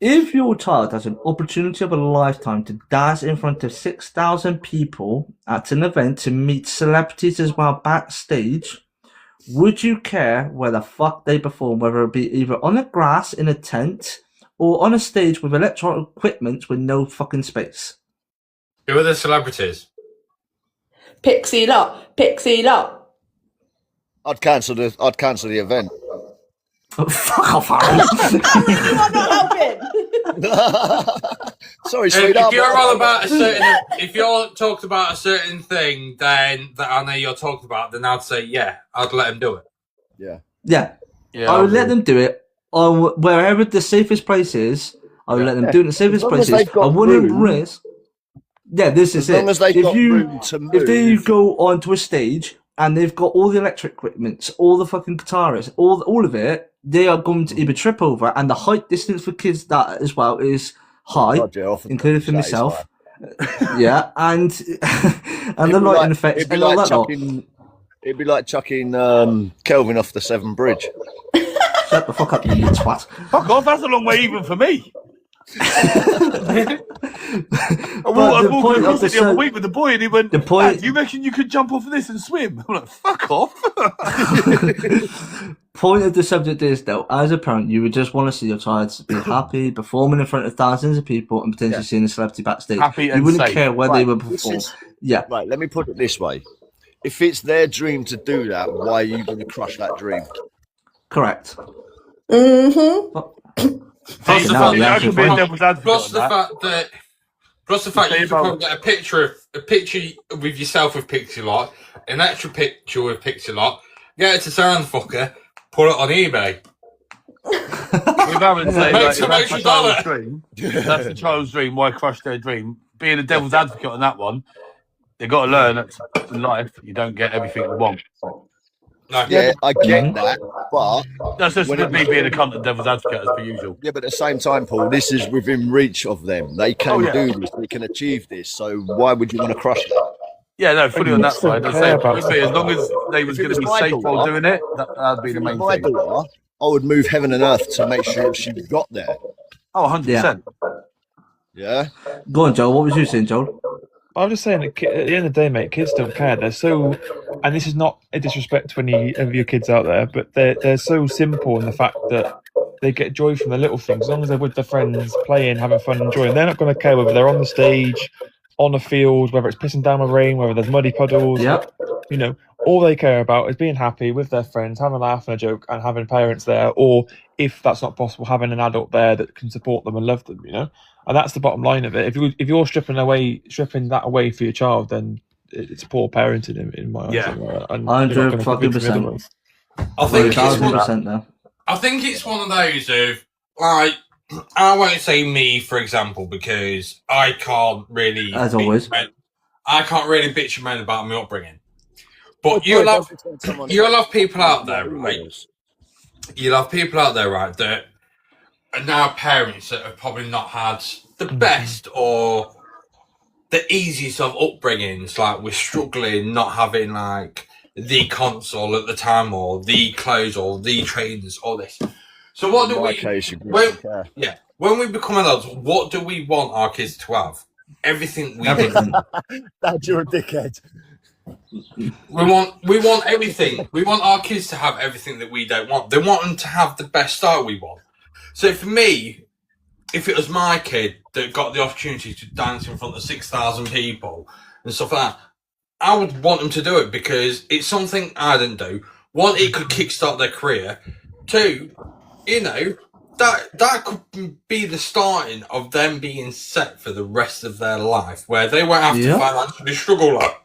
If your child has an opportunity of a lifetime to dance in front of 6,000 people at an event to meet celebrities as well backstage, would you care where the fuck they perform, whether it be either on the grass in a tent or on a stage with electronic equipment with no fucking space? Who are the celebrities? Pixie lot. I'd cancel the event. Fuck off, Aaron. You are not helping. Sorry, If sweetheart. you're all about a certain, if you're talking about a certain thing, then that I know you're talking about, then I'd say I'd let him do it. Yeah. Yeah, I would let them do it on wherever the safest place is. I would let them do it in the safest As long as places. they've got I wouldn't room. risk. Yeah, this is As long it. as they've got room to move. If they go onto a stage and they've got all the electric equipment, all the fucking guitarists, all of it, they are going to either trip over, and the height distance for kids that as well is high, God, yeah, often including for that is myself. fine. Yeah, and the lighting effects It'd be and all like that. lot. it'd be like chucking Kelvin off the Severn Bridge. Shut the fuck up, you twat. Fuck off, that's a long way even for me. I But the walked point across of it the the other sur- week with the boy, and he went, the point- "Dad, you reckon you could jump off of this and swim?" I'm like, fuck off. Point of the subject is, though, as a parent, you would just want to see your child be happy, performing in front of thousands of people, and potentially seeing a celebrity backstage. Happy You and wouldn't safe. care where Right, they would this perform. is- Yeah, Right, let me put it this way. If it's their dream to do that, why are you going to crush that dream? correct. Mm-hmm. Plus the hell, fact yeah, I could be a devil's advocate plus on the that. fact that, plus the fact Say you could about- probably get a picture with yourself with Pixie Lot, an extra picture with Pixie Lot, get it to Sarah the fucker, put it on eBay. With Aaron saying, Make like, some if that's extra the child's dollar. dream, that's the child's dream, why crush their dream? Being a devil's advocate on that one, they've got to learn that in life you don't get everything you want. No. Yeah, I get that, but That's just When with it- me being a cunt and devil's advocate as per usual. yeah, but at the same time, Paul, this is within reach of them. They can Oh, yeah. do this. They can achieve this. So why would you want to crush that? Yeah, no, fully on that still side. I care say, about with me, as long as they was If it going was to be my safe while daughter- doing it, that'd be the main My thing. daughter, I would move heaven and earth to make sure she got there. Oh, 100%. Yeah. Go on, Joel. What was you saying, Joel? I'm just saying that at the end of the day, mate, kids don't care. They're so, and this is not a disrespect to any of your kids out there, but they're so simple in the fact that they get joy from the little things. As long as they're with their friends, playing, having fun, enjoying, they're not going to care whether they're on the stage, on a field, whether it's pissing down with rain, whether there's muddy puddles. Yep. You know, all they care about is being happy with their friends, having a laugh and a joke, and having parents there, or if that's not possible, having an adult there that can support them and love them. You know, and that's the bottom line of it. If you're stripping that away for your child, then it's poor parenting in my eyes. Yeah. And you're not gonna 100% convince me otherwise. I think it's one. 1,000% there. I think it's one of those of like, I won't say me for example because I can't really. As always. I can't really bitch and moan about my upbringing. But you'll have people out there, right? You'll have people out there, right, that are now parents that have probably not had the best or the easiest of upbringings. Like, we're struggling, not having like the console at the time, or the clothes, or the trainers, or this. So what do In my we? case, you when, don't care. yeah, when we become adults, what do we want our kids to have? Everything we Everything. Dad, you're a dickhead. We want everything. We want our kids to have everything that we don't want. They want them to have the best start we want. So for me, if it was my kid that got the opportunity to dance in front of 6,000 people and stuff like that, I would want them to do it because it's something I didn't do. One, it could kickstart their career. Two, you know, that could be the starting of them being set for the rest of their life, where they won't have to Yeah. financially struggle like,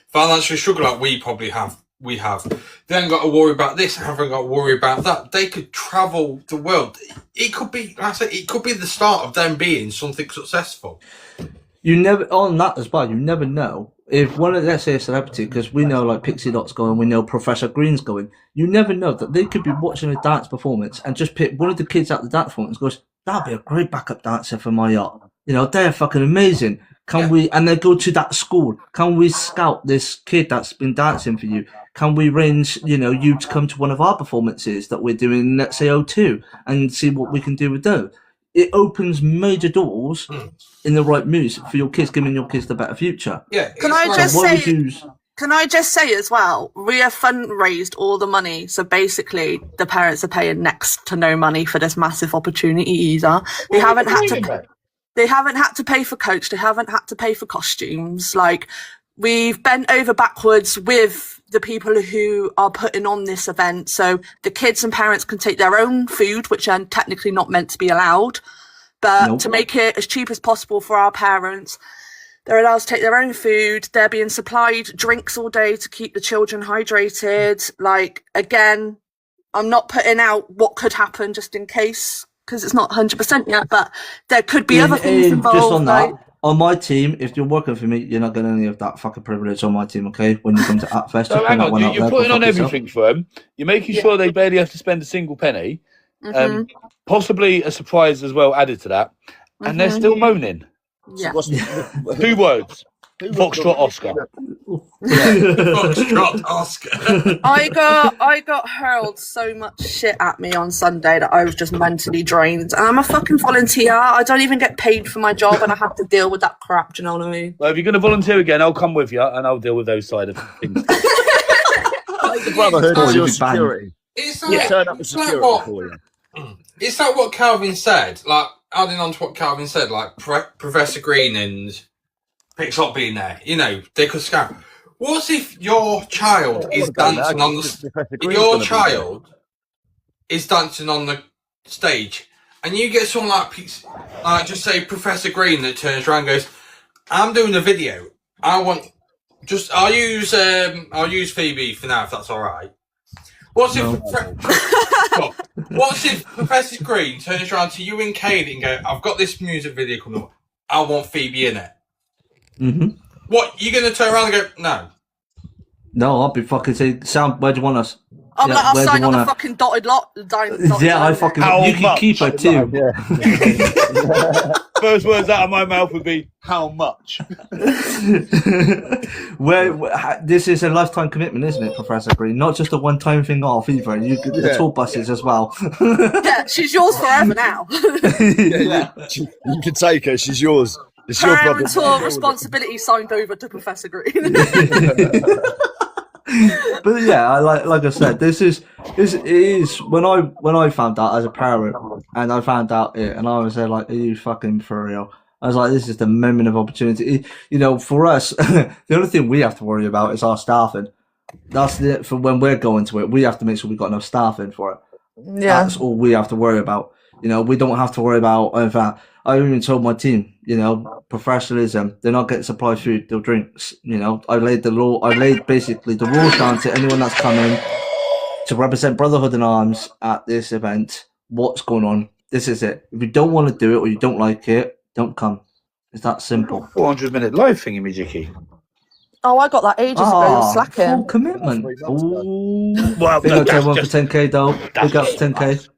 financially struggle like we probably have we have. They haven't got to worry about this, haven't got to worry about that. They could travel the world. It could be, like I said, it could be the start of them being something successful. You never, on that as well, you never know. If one of, let's say a celebrity, because we know like Pixie Dot's going, we know Professor Green's going, you never know that they could be watching a dance performance and just pick one of the kids out the dance performance and goes, that'd be a great backup dancer for my yacht. You know, they're fucking amazing. Can we, and they go to that school, can we scout this kid that's been dancing for you? Can we arrange, you know, you to come to one of our performances that we're doing, let's say O2, and see what we can do with those? It opens major doors in the right moves for your kids, giving your kids the better future. Yeah. Can I like- just So what say- would you- Can I just say as well, we have fundraised all the money. So basically, the parents are paying next to no money for this massive opportunity either. They haven't had to pay for coach. They haven't had to pay for costumes. Like, we've bent over backwards with the people who are putting on this event. So the kids and parents can take their own food, which are technically not meant to be allowed. But Nope. to make it as cheap as possible for our parents, they're allowed to take their own food. They're being supplied drinks all day to keep the children hydrated. Like, again, I'm not putting out what could happen just in case, because it's not 100% yet, but there could be other things involved. Just on that, like, on my team, if you're working for me, you're not getting any of that fucking privilege on my team, okay? When you come to AppFest, So hang on, you're putting on everything for them. You're making sure they barely have to spend a single penny. Possibly a surprise as well added to that. And they're still moaning. yeah. What's the, 2 words. Foxtrot Oscar. Foxtrot Oscar. I got hurled so much shit at me on Sunday that I was just mentally drained. And I'm a fucking volunteer. I don't even get paid for my job, and I have to deal with that crap. Do you know what I mean? Well, if you're going to volunteer again, I'll come with you and I'll deal with those side of things. the Brotherhood Oh, is you'll your be banned. security. It's You like, turn up with it's like security what, for you. it's like what Calvin said. Like, adding on to what Calvin said, like Professor Green and Pixot being there, you know, they could scout. What if your child is dancing on the is dancing on the stage, and you get someone like just say Professor Green that turns around and goes, "I'm doing a video. I'll use Phoebe for now if that's all right." What if Professor Green turns around to you and Kaylee and go, "I've got this music video coming up. I want Phoebe in it." Mm-hmm. What, you gonna turn around and go, "No"? No, I'll be fucking saying, Sam, where do you want us? I'm like, I'll where do sign you on the wanna- fucking dotted lot. Yeah, I fucking. How You can much? keep her too. First words out of my mouth would be, how much? This is a lifetime commitment, isn't it, Professor Green? Not just a one-time thing off either. The tour buses as well. Yeah, she's yours forever now. Yeah. You can take her. She's yours. It's your problem. Parental responsibility signed over to Professor Green. But yeah, like I said, it is when I found out as a parent, and I found out it, and I was there like, are you fucking for real? I was like, this is the moment of opportunity. You know, for us, the only thing we have to worry about is our staffing. That's it for when we're going to it. We have to make sure we've got enough staffing for it. Yeah. That's all we have to worry about. You know, we don't have to worry about. In fact, I even told my team, you know, professionalism. They're not getting supply food, they'll drinks. You know, I laid basically the rules down to anyone that's coming to represent Brotherhood in Arms at this event. What's going on? This is it. If you don't want to do it or you don't like it, don't come. It's that simple. 400-minute live thingy, me Jicky. Oh, I got that ages ago. Full Slacking. commitment. 3 months ago. Ooh. Well, Big no, up to that's everyone for just- 10k though. Big up to 10k.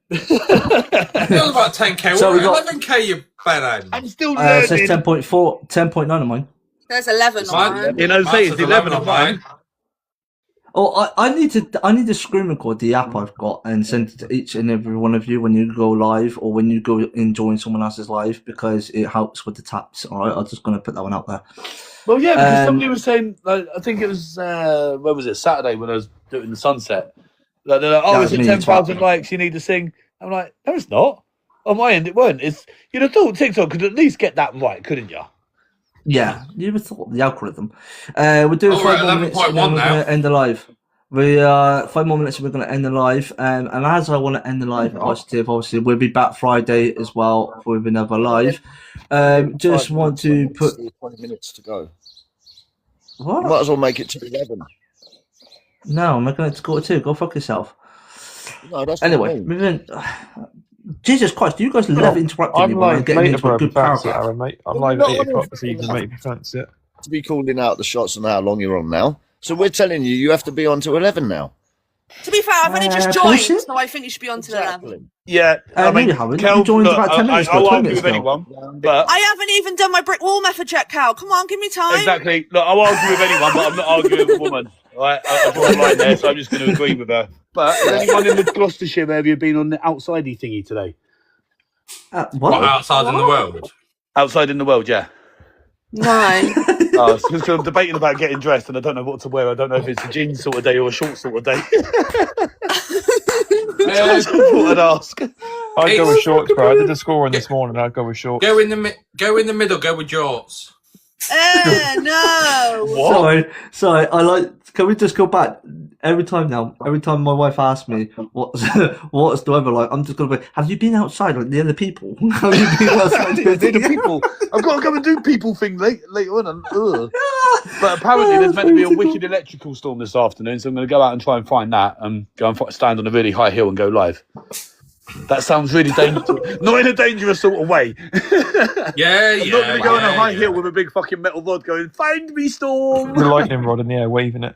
Feel about 10k. So we What, got- 11k, you bad I'm still It learning. says 10.4, 10.9 on mine. There's 11 on mine. You know, say it's 11 on mine. Oh, I need to screen record the app I've got and send it to each and every one of you when you go live or when you go and join someone else's live because it helps with the taps. All right, I'm just going to put that one out there. Well, yeah, because Um, somebody was saying, like, I think it was, when was it, Saturday when I was doing the sunset. Like, they're like, That oh, was is it me, 10,000 twat. likes, you need to sing? I'm like, no, it's not. On my end, it weren't. You'd have thought TikTok could at least get that right, couldn't you? Yeah, you would thought the algorithm. We're doing Oh, we're 5 at more minutes and 11.1 then we're now. going to end the live. We 5 more minutes and we're going to end the live. And as I want to end the live positive, obviously we'll be back Friday as well with another live. Just want to put 20 minutes to go. what? You might as well make it to 11. No, I'm making it to quarter 2. Go fuck yourself. No, that's Anyway, what I mean. moving. Jesus Christ, you guys love interrupting me I'm when I'm live getting later, into bro, a if you good fancy it, paragraph. Aaron, mate. I'm Well, live not at 8 on o'clock the- this evening, mate, if you fancy it. To be calling out the shots on how long you're on now. So we're telling you have to be on to 11 now. To be fair, I've only just joined, bullshit. so I think you should be on to 11. Yeah, No, you haven't. You joined about 10 minutes ago, I'll 20 argue minutes with ago. anyone, but I haven't even done my brick wall method yet, Cal. Come on, give me time. exactly. Look, I'll argue with anyone, but I'm not arguing with a woman. Right? I draw a line there, so I'm just going to agree with her. But has anyone in the Gloucestershire area been on the outsidey thingy today? What, outside in the world? Outside in the world, yeah. No. Oh, it's because I'm debating about getting dressed and I don't know what to wear. I don't know if it's a jeans sort of day or a short sort of day. I thought I'd ask. I'd go with shorts, bro. I did the scoring this morning. I'd go with shorts. Go in the middle. Go with jorts. No. Sorry. I like. Can we just go back? Every time my wife asks me what's the weather like, I'm just gonna be. Have you been outside like the other people? Have you been outside The people. I've got to come and do people thing later on. And, but apparently there's meant to be a wicked electrical storm this afternoon, so I'm going to go out and try and find that and go and stand on a really high hill and go live. That sounds really dangerous. Not in a dangerous sort of way. Yeah, I'm not going to go on a high hill with a big fucking metal rod going, find me, storm. The lightning rod in the air, waving it.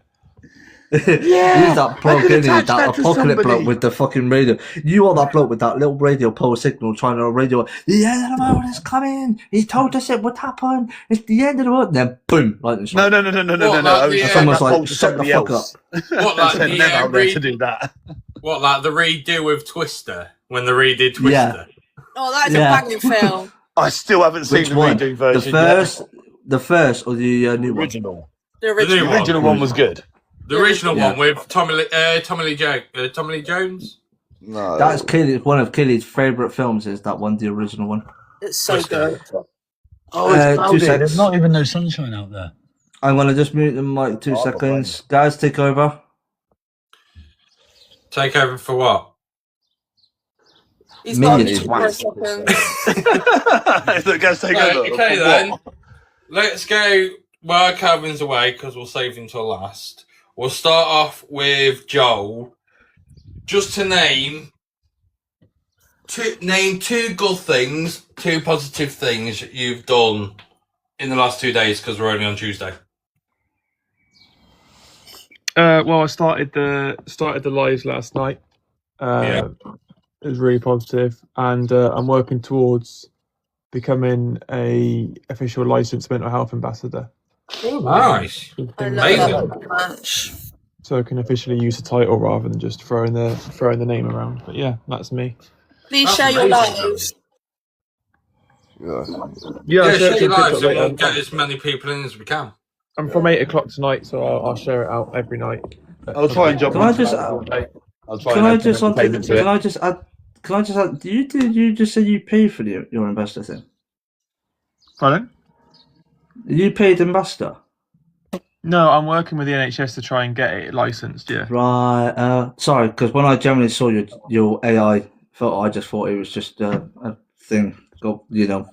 Use that plug, can in attach that that to apocalypse bloke somebody. with the fucking radio. You are that bloke with that little radio pole signal trying to radio. The end of the world is coming. He told us it would happen. It's the end of the world. And then boom, lightning strike. No. What, I like was the, just Someone's that like, fault to shut the somebody fuck else. What, like Send the them out there to do that. what, like the redo with Twister when they redid Twister? Yeah. Oh, that is Yeah. a banging film. I still haven't seen Which the one? redo version. The first or the new one? Original. The The original. new The original one was good. The original Yeah. one with Tommy Lee Jones. No. That's one of Kelly's favourite films. Is that one the original one? It's so good. Oh, it's cloudy. 2 seconds. There's not even no sunshine out there. I'm gonna just mute the mic 2 Oh, seconds. Guys, take over. Take over for what? He's got Minions. it for a second. The guys take Right, over. okay then. Let's go while Calvin's away because we'll save him till last. We'll start off with Joel. Just to name two good things, two positive things you've done in the last 2 days because we're only on Tuesday. Well, I started the lives last night. Yeah. It was really positive, and I'm working towards becoming a official licensed mental health ambassador. Nice. I love Amazing. that so much. So I can officially use the title rather than just throwing the name around. But yeah, that's me. Please That's share your amazing. lives. Yeah. Yeah, Yeah, I'll share it your on lives TikTok and we'll later. get as many people in as we can. I'm from 8 o'clock tonight, so I'll share it out every night. I'll try and jump Can I on just- that. I'll try Can and I add just some entertainment to it. can I just add? Did you just say you paid for your ambassador thing? Pardon? You paid ambassador, No, I'm working with the NHS to try and get it licensed. Yeah. right? Sorry, because when I generally saw your AI photo, I just thought it was just a thing. That. Yeah,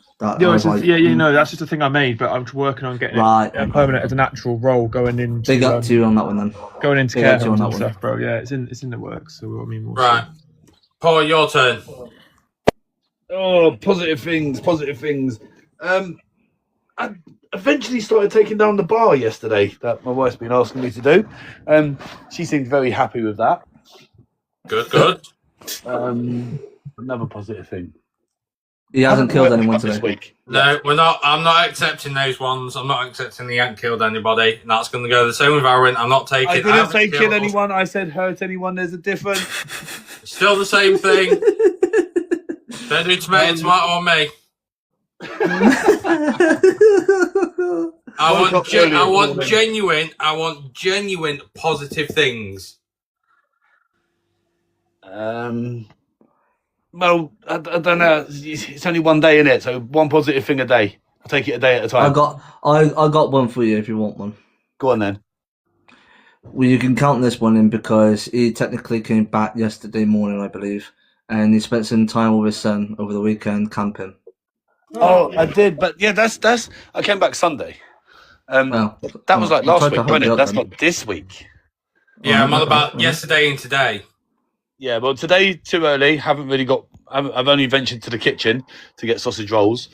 I it's was just, like, no, that's just a thing I made, but I'm working on getting Right. it permanent as an actual role going into Big up to you on that one then. going into Big care up to you on homes that and one. stuff, bro. Yeah, it's in the works. So I mean, we'll Right. Paul, your turn. Oh, positive things. I eventually started taking down the bar yesterday that my wife's been asking me to do. She seemed very happy with that. Good. Another positive thing. He hasn't killed anyone this today. week. No, we're not. I'm not accepting those ones. I'm not accepting the ain't killed anybody. And that's going to go the same with Aaron. I'm not taking. I didn't haven't say kill killed. anyone. I said hurt anyone. There's a difference. Still the same thing. Don't do tomato on me. I Woke up early I in the want morning. genuine positive things. Well, I don't know. It's only one day in it, so one positive thing a day. I'll take it a day at a time. I got one for you if you want one. Go on then. Well, you can count this one in because he technically came back yesterday morning, I believe, and he spent some time with his son over the weekend camping. Oh, I did, but yeah, that's. I came back Sunday. Well, That was like you last tried to week, hold wasn't me it? up That's then. not this week. Yeah, I'm on Okay, about okay. yesterday and today. Yeah, well, today too early. Haven't really got. I've only ventured to the kitchen to get sausage rolls.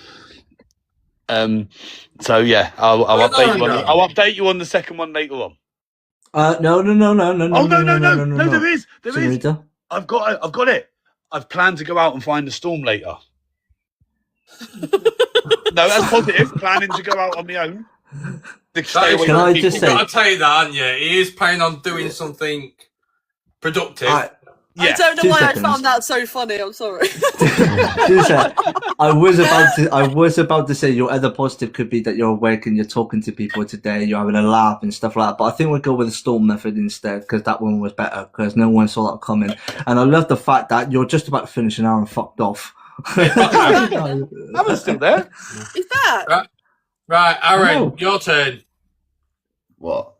So yeah, I'll Well, update you. no. I'll update you on the second one later on. No. Oh no! There is. Senorita. I've got it. I've planned to go out and find a storm later. No, that's positive. Planning to go out on my own. Can I just You've say- got to tell you that, haven't you? He is planning on doing something productive. I don't know 2 why seconds. I found that so funny. I'm sorry. 2 seconds. I was about to say your other positive could be that you're awake and you're talking to people today, you're having a laugh and stuff like that. But I think we'll go with the storm method instead because that one was better because no one saw that coming. And I love the fact that you're just about to finish an hour and fucked off. I'm still there. Is that? Right, Aaron, No. your turn. What?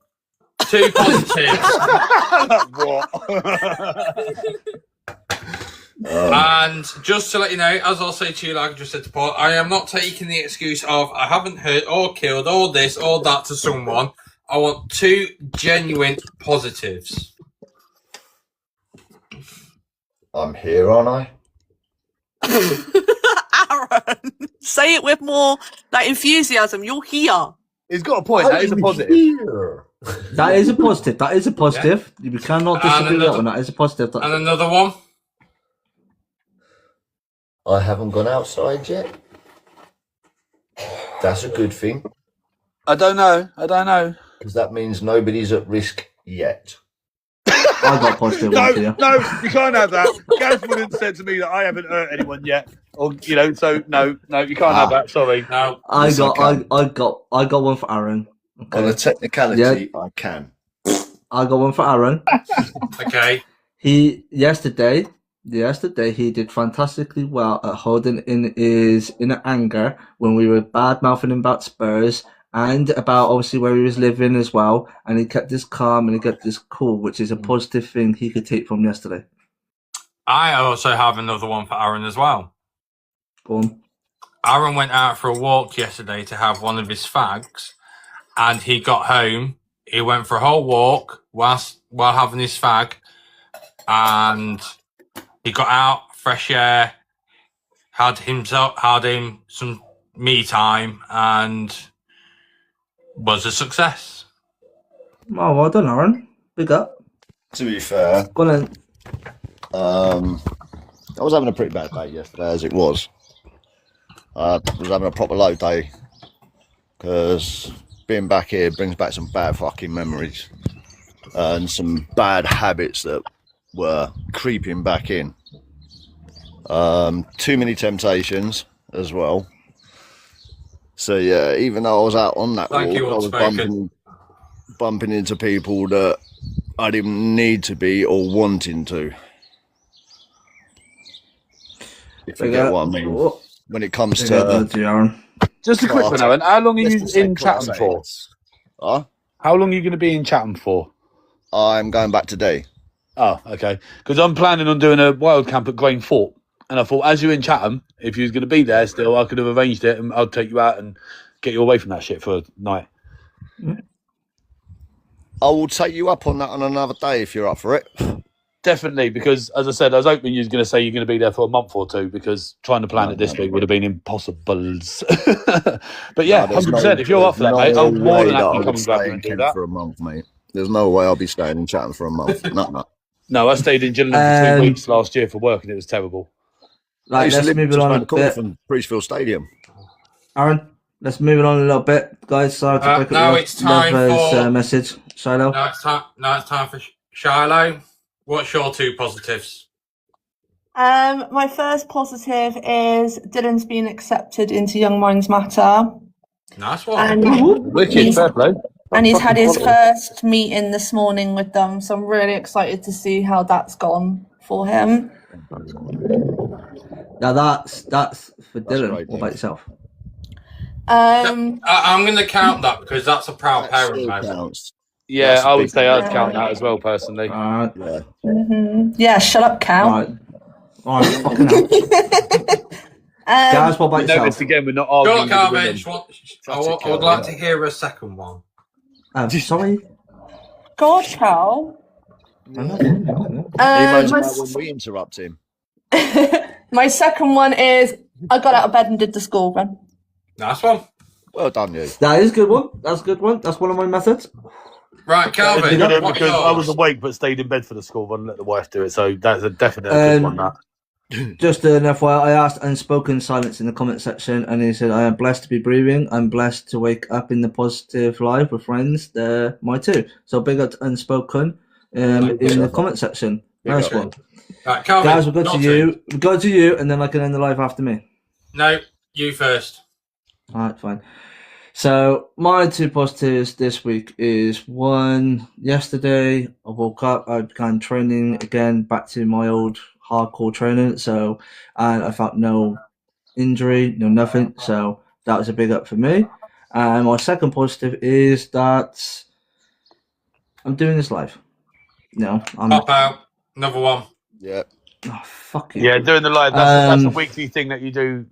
2 positives. What? And just to let you know, as I'll say to you, like I just said to Paul, I am not taking the excuse of I haven't hurt or killed or this or that to someone. I want 2 genuine positives. I'm here, aren't I? Aaron, say it with more like enthusiasm. You're here. He's got a point. That is a positive. Here. That is a positive. That is a positive. You cannot disagree with that one. That is a positive. And another one. I haven't gone outside yet. That's a good thing, I don't know. because that means nobody's at risk yet. I got a positive one for you. No, you can't have that. Gaz wouldn't have said to me that I haven't hurt anyone yet, or so no, you can't have that. Sorry. No. I Yes, I got one for Aaron. On a Okay. technicality, Yeah. I can. I got one for Aaron. Okay. Yesterday he did fantastically well at holding in his inner anger when we were bad mouthing him about Spurs and about obviously where he was living as well, and he kept this calm and he kept this cool, which is a positive thing he could take from yesterday. I also have another one for Aaron as well. Go on. Aaron went out for a walk yesterday to have one of his fags, and he got home. He went for a whole walk while having his fag, and he got out, fresh air, had him some me time, and was a success. Oh, well done, Aaron. Big up. To be fair, Go on then. I was having a pretty bad day yesterday, as it was. I was having a proper low day because being back here brings back some bad fucking memories and some bad habits that were creeping back in. Too many temptations as well. So yeah, even though I was out on that Thank walk, you, I was Outspoken. bumping into people that I didn't need to be or wanting to. If you get what I mean. Oh, When it comes big up to to you, Aaron. Just a quick one, Aaron. How long are you let's just say in Chatham for? Huh? How long are you going to be in Chatham for? I'm going back today. Oh, okay. Because I'm planning on doing a wild camp at Grain Fort. And I thought, as you're in Chatham, if you was going to be there still, I could have arranged it and I'll take you out and get you away from that shit for a night. I will take you up on that on another day if you're up for it. Definitely, because as I said, I was hoping you was going to say you're going to be there for a month or two because trying to plan it this week would have been impossible. But yeah, No, there's 100%. If you're up for that, mate, I'm more way than that I happy would coming stay back in and do Kent that. for a month, mate. There's no way I'll be staying in Chatham for a month. No. No, I stayed in Gillingham for 2 Um, weeks last year for work and it was terrible. I Right, used to let's live move it just on around a the corner bit. from Priestfield Stadium. Aaron, let's move it on a little bit, guys. Sorry to break now up it's time Lover's for- message. Shiloh. Now it's time for Shiloh. What's your 2 positives? My first positive is Dylan's been accepted into Young Minds Matter, Nice one. and Wicked, he's, fair play. and he's had his Fucking first meeting this morning with them. So I'm really excited to see how that's gone for him. Now that's for Dylan. great, What about yourself? Um, I'm going to count that because that's a proud That parent still moment. counts. Yeah, That's a I would big say I'd one. count that as well, personally. Alright. Yeah. yeah, shut up, Cal. Alright, fucking hell. Guys, what about You notice yourself? again, we're not Go arguing on, with the Carmen. women. I would like to hear a second one. Sorry? God, Cal. He moans about when we interrupt him. My second one is I got out of bed and did the school run. Nice one. Well done, you. That is a good one. That's a good one. That's one of my methods. Right, Calvin. It's good what's because I was yours? awake but stayed in bed for the school run and let the wife do it. So that's a definite good one. That. Just an FYI, I asked Unspoken Silence in the comment section, and he said, I am blessed to be breathing. I'm blessed to wake up in the positive life with friends. They're my two. So big up to Unspoken in the comment section. Nice one. Right, Calvin. Guys, we'll go to you. We'll go to you, and then I can end the live after me. No, you first. All right, fine. So my two positives this week is one, yesterday I woke up, I began training again, back to my old hardcore training. So, and I felt no injury, no nothing. So that was a big up for me. And my second positive is that I'm doing this live. No, I'm Pop out. Another one. Yeah. oh, fuck you. Yeah, doing the live. That's a weekly thing that you do.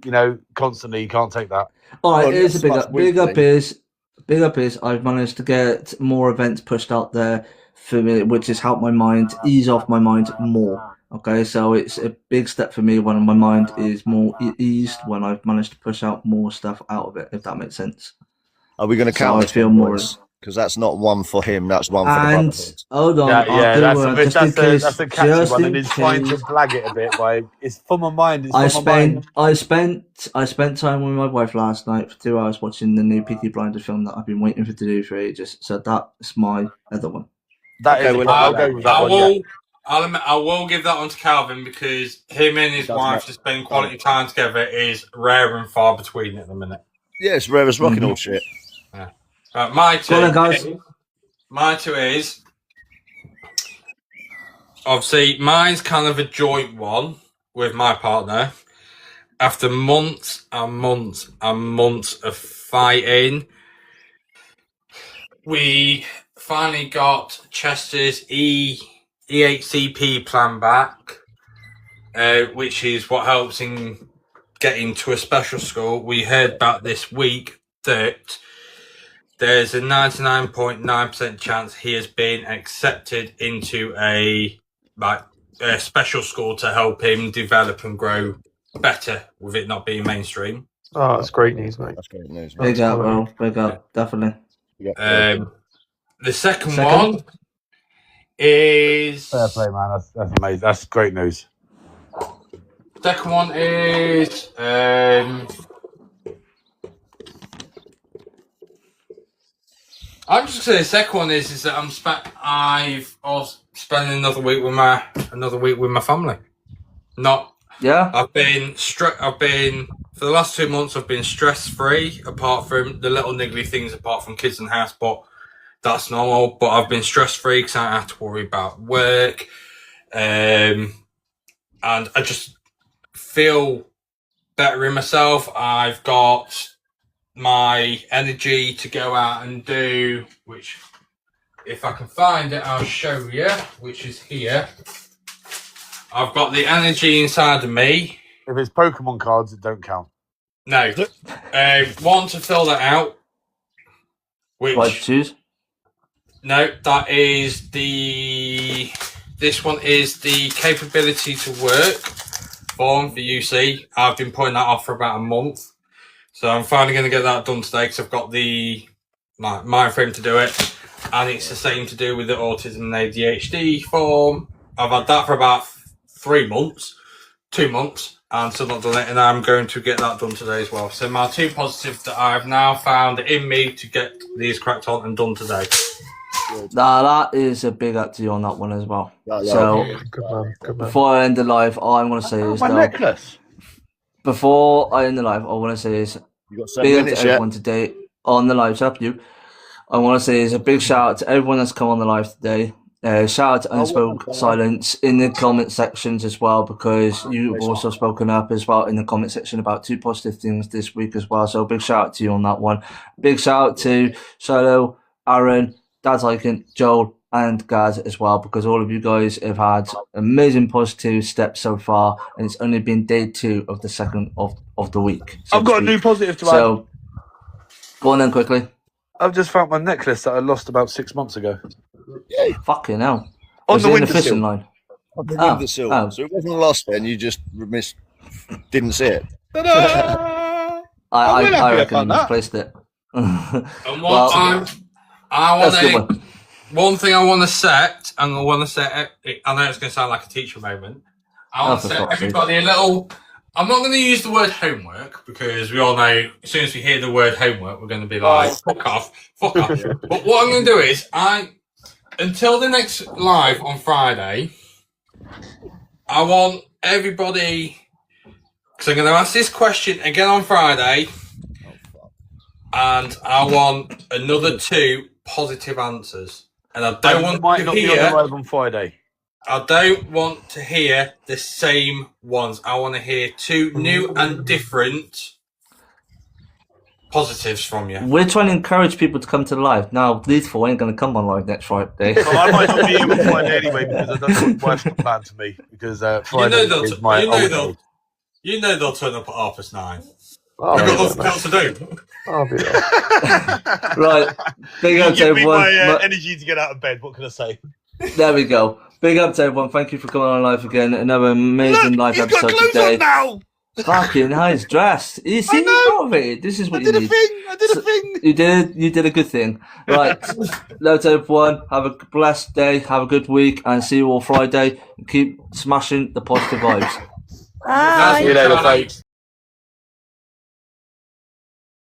Constantly. You can't take that. All right, Well, here's a big that's up. Big up weekly. is I've managed to get more events pushed out there for me, which has helped my mind ease off my mind more. Okay, so it's a big step for me when my mind is more eased when I've managed to push out more stuff out of it. If that makes sense. Are we going to So count I this feel one, more. boys? Because that's not one for him. That's one for the And brotherhood. hold on, Yeah, just in case. that's a catchy Just one, in and it's trying to case. blag it a bit. By it's for my mind. It's I for my mind. spent time with my wife last night for 2 hours watching the new Peaky Blinders film that I've been waiting for to do for ages. So that's my other one. That Okay, is. well, I'll go with that I one. will. Yeah. I'll admit, I will give that one to Calvin because him and his Does wife not- to spend quality time together is rare and far between at the minute. Yeah, it's rare as rocking all shit. My Go on then, two. guys. My two is obviously mine's kind of a joint one with my partner. After months and months and months of fighting, we finally got Chester's EHCP plan back, which is what helps in getting to a special school. We heard back this week that there's a 99.9% chance he has been accepted into a special school to help him develop and grow better with it not being mainstream. Oh, that's great news, mate. That's great news. Big up, quality. bro. Big up, definitely. Yeah. The second Second? one is Fair play, man. That's amazing. That's great news. second one is I'm just gonna say the second one is that I've also spent another week with my family. Not Yeah. I've been for the last 2 months I've been stress free apart from the little niggly things apart from kids and house, but that's normal. But I've been stress free because I don't have to worry about work, and I just feel better in myself. I've got my energy to go out and do, which if I can find it I'll show you, which is here. I've got the energy inside of me. If it's Pokemon cards, it don't count. No. One to fill that out. Which What choose? no, that is this one is the capability to work form for UC. I've been putting that off for about a month. So I'm finally going to get that done today because I've got the mind frame to do it. And it's the same to do with the autism and ADHD form. I've had that for about 2 months, and still not done it. And I'm going to get that done today as well. So my two positives that I've now found in me to get these cracked on and done today. Nah, that is a big up to you on that one as well. Yeah, yeah. So Good man. Good man. before I end the live, all I'm going to say is My though, necklace. before I end the live, all I want to say is You got 7 big up minutes to yet? everyone today on the live. Up you. I want to say is a big shout out to everyone that's come on the live today. Shout out to Unspoken Silence in the comment sections as well, because you've also spoken up as well in the comment section about two positive things this week as well. So big shout out to you on that one. Big shout out to Solo, Aaron, Dad's Icon, Joel, and Gaz as well, because all of you guys have had amazing positive steps so far, and it's only been day 2 of the second of the week. so I've to got a new speak. positive to add. So go on then quickly. I've just found my necklace that I lost about 6 months ago. Fucking hell. On Was the it in the fishing windowsill. line? On the Oh, windowsill. oh. So it wasn't lost then. You just didn't see it. Ta-da! I will have reckon you fun, that. misplaced it. And Well, I that's a good want one. one thing I want to set, and I want to set it. I know it's going to sound like a teacher moment. I want Oh, to for set fuck's sake. everybody a little. I'm not going to use the word homework because we all know as soon as we hear the word homework, we're going to be like, fuck off. But what I'm going to do is, until the next live on Friday, I want everybody, because I'm going to ask this question again on Friday, and I want another 2 positive answers. And I don't want might to not be on hear. the live on Friday. I don't want to hear the same ones. I want to hear 2 new and different positives from you. We're trying to encourage people to come to the live. Now, these 4 ain't going to come on live next Friday. Well, I might not be able to find it anyway because I don't know what work's got planned to me because Friday is my holiday. You know they'll turn up at 9:30. I'll We've be got there, nothing else to do. I'll be there. Right. Big up to Give me everyone. my energy to get out of bed. What can I say? There we go. Big up to everyone. Thank you for coming on live again. Another amazing live He's got episode clothes today. on now. Fucking nice dress. You see, know. you motivated. This is I what you did a need. thing. I did a thing. You did a good thing. Right. Hello to everyone. Have a blessed day. Have a good week, and see you all Friday. Keep smashing the positive vibes. Bye. See you later, folks.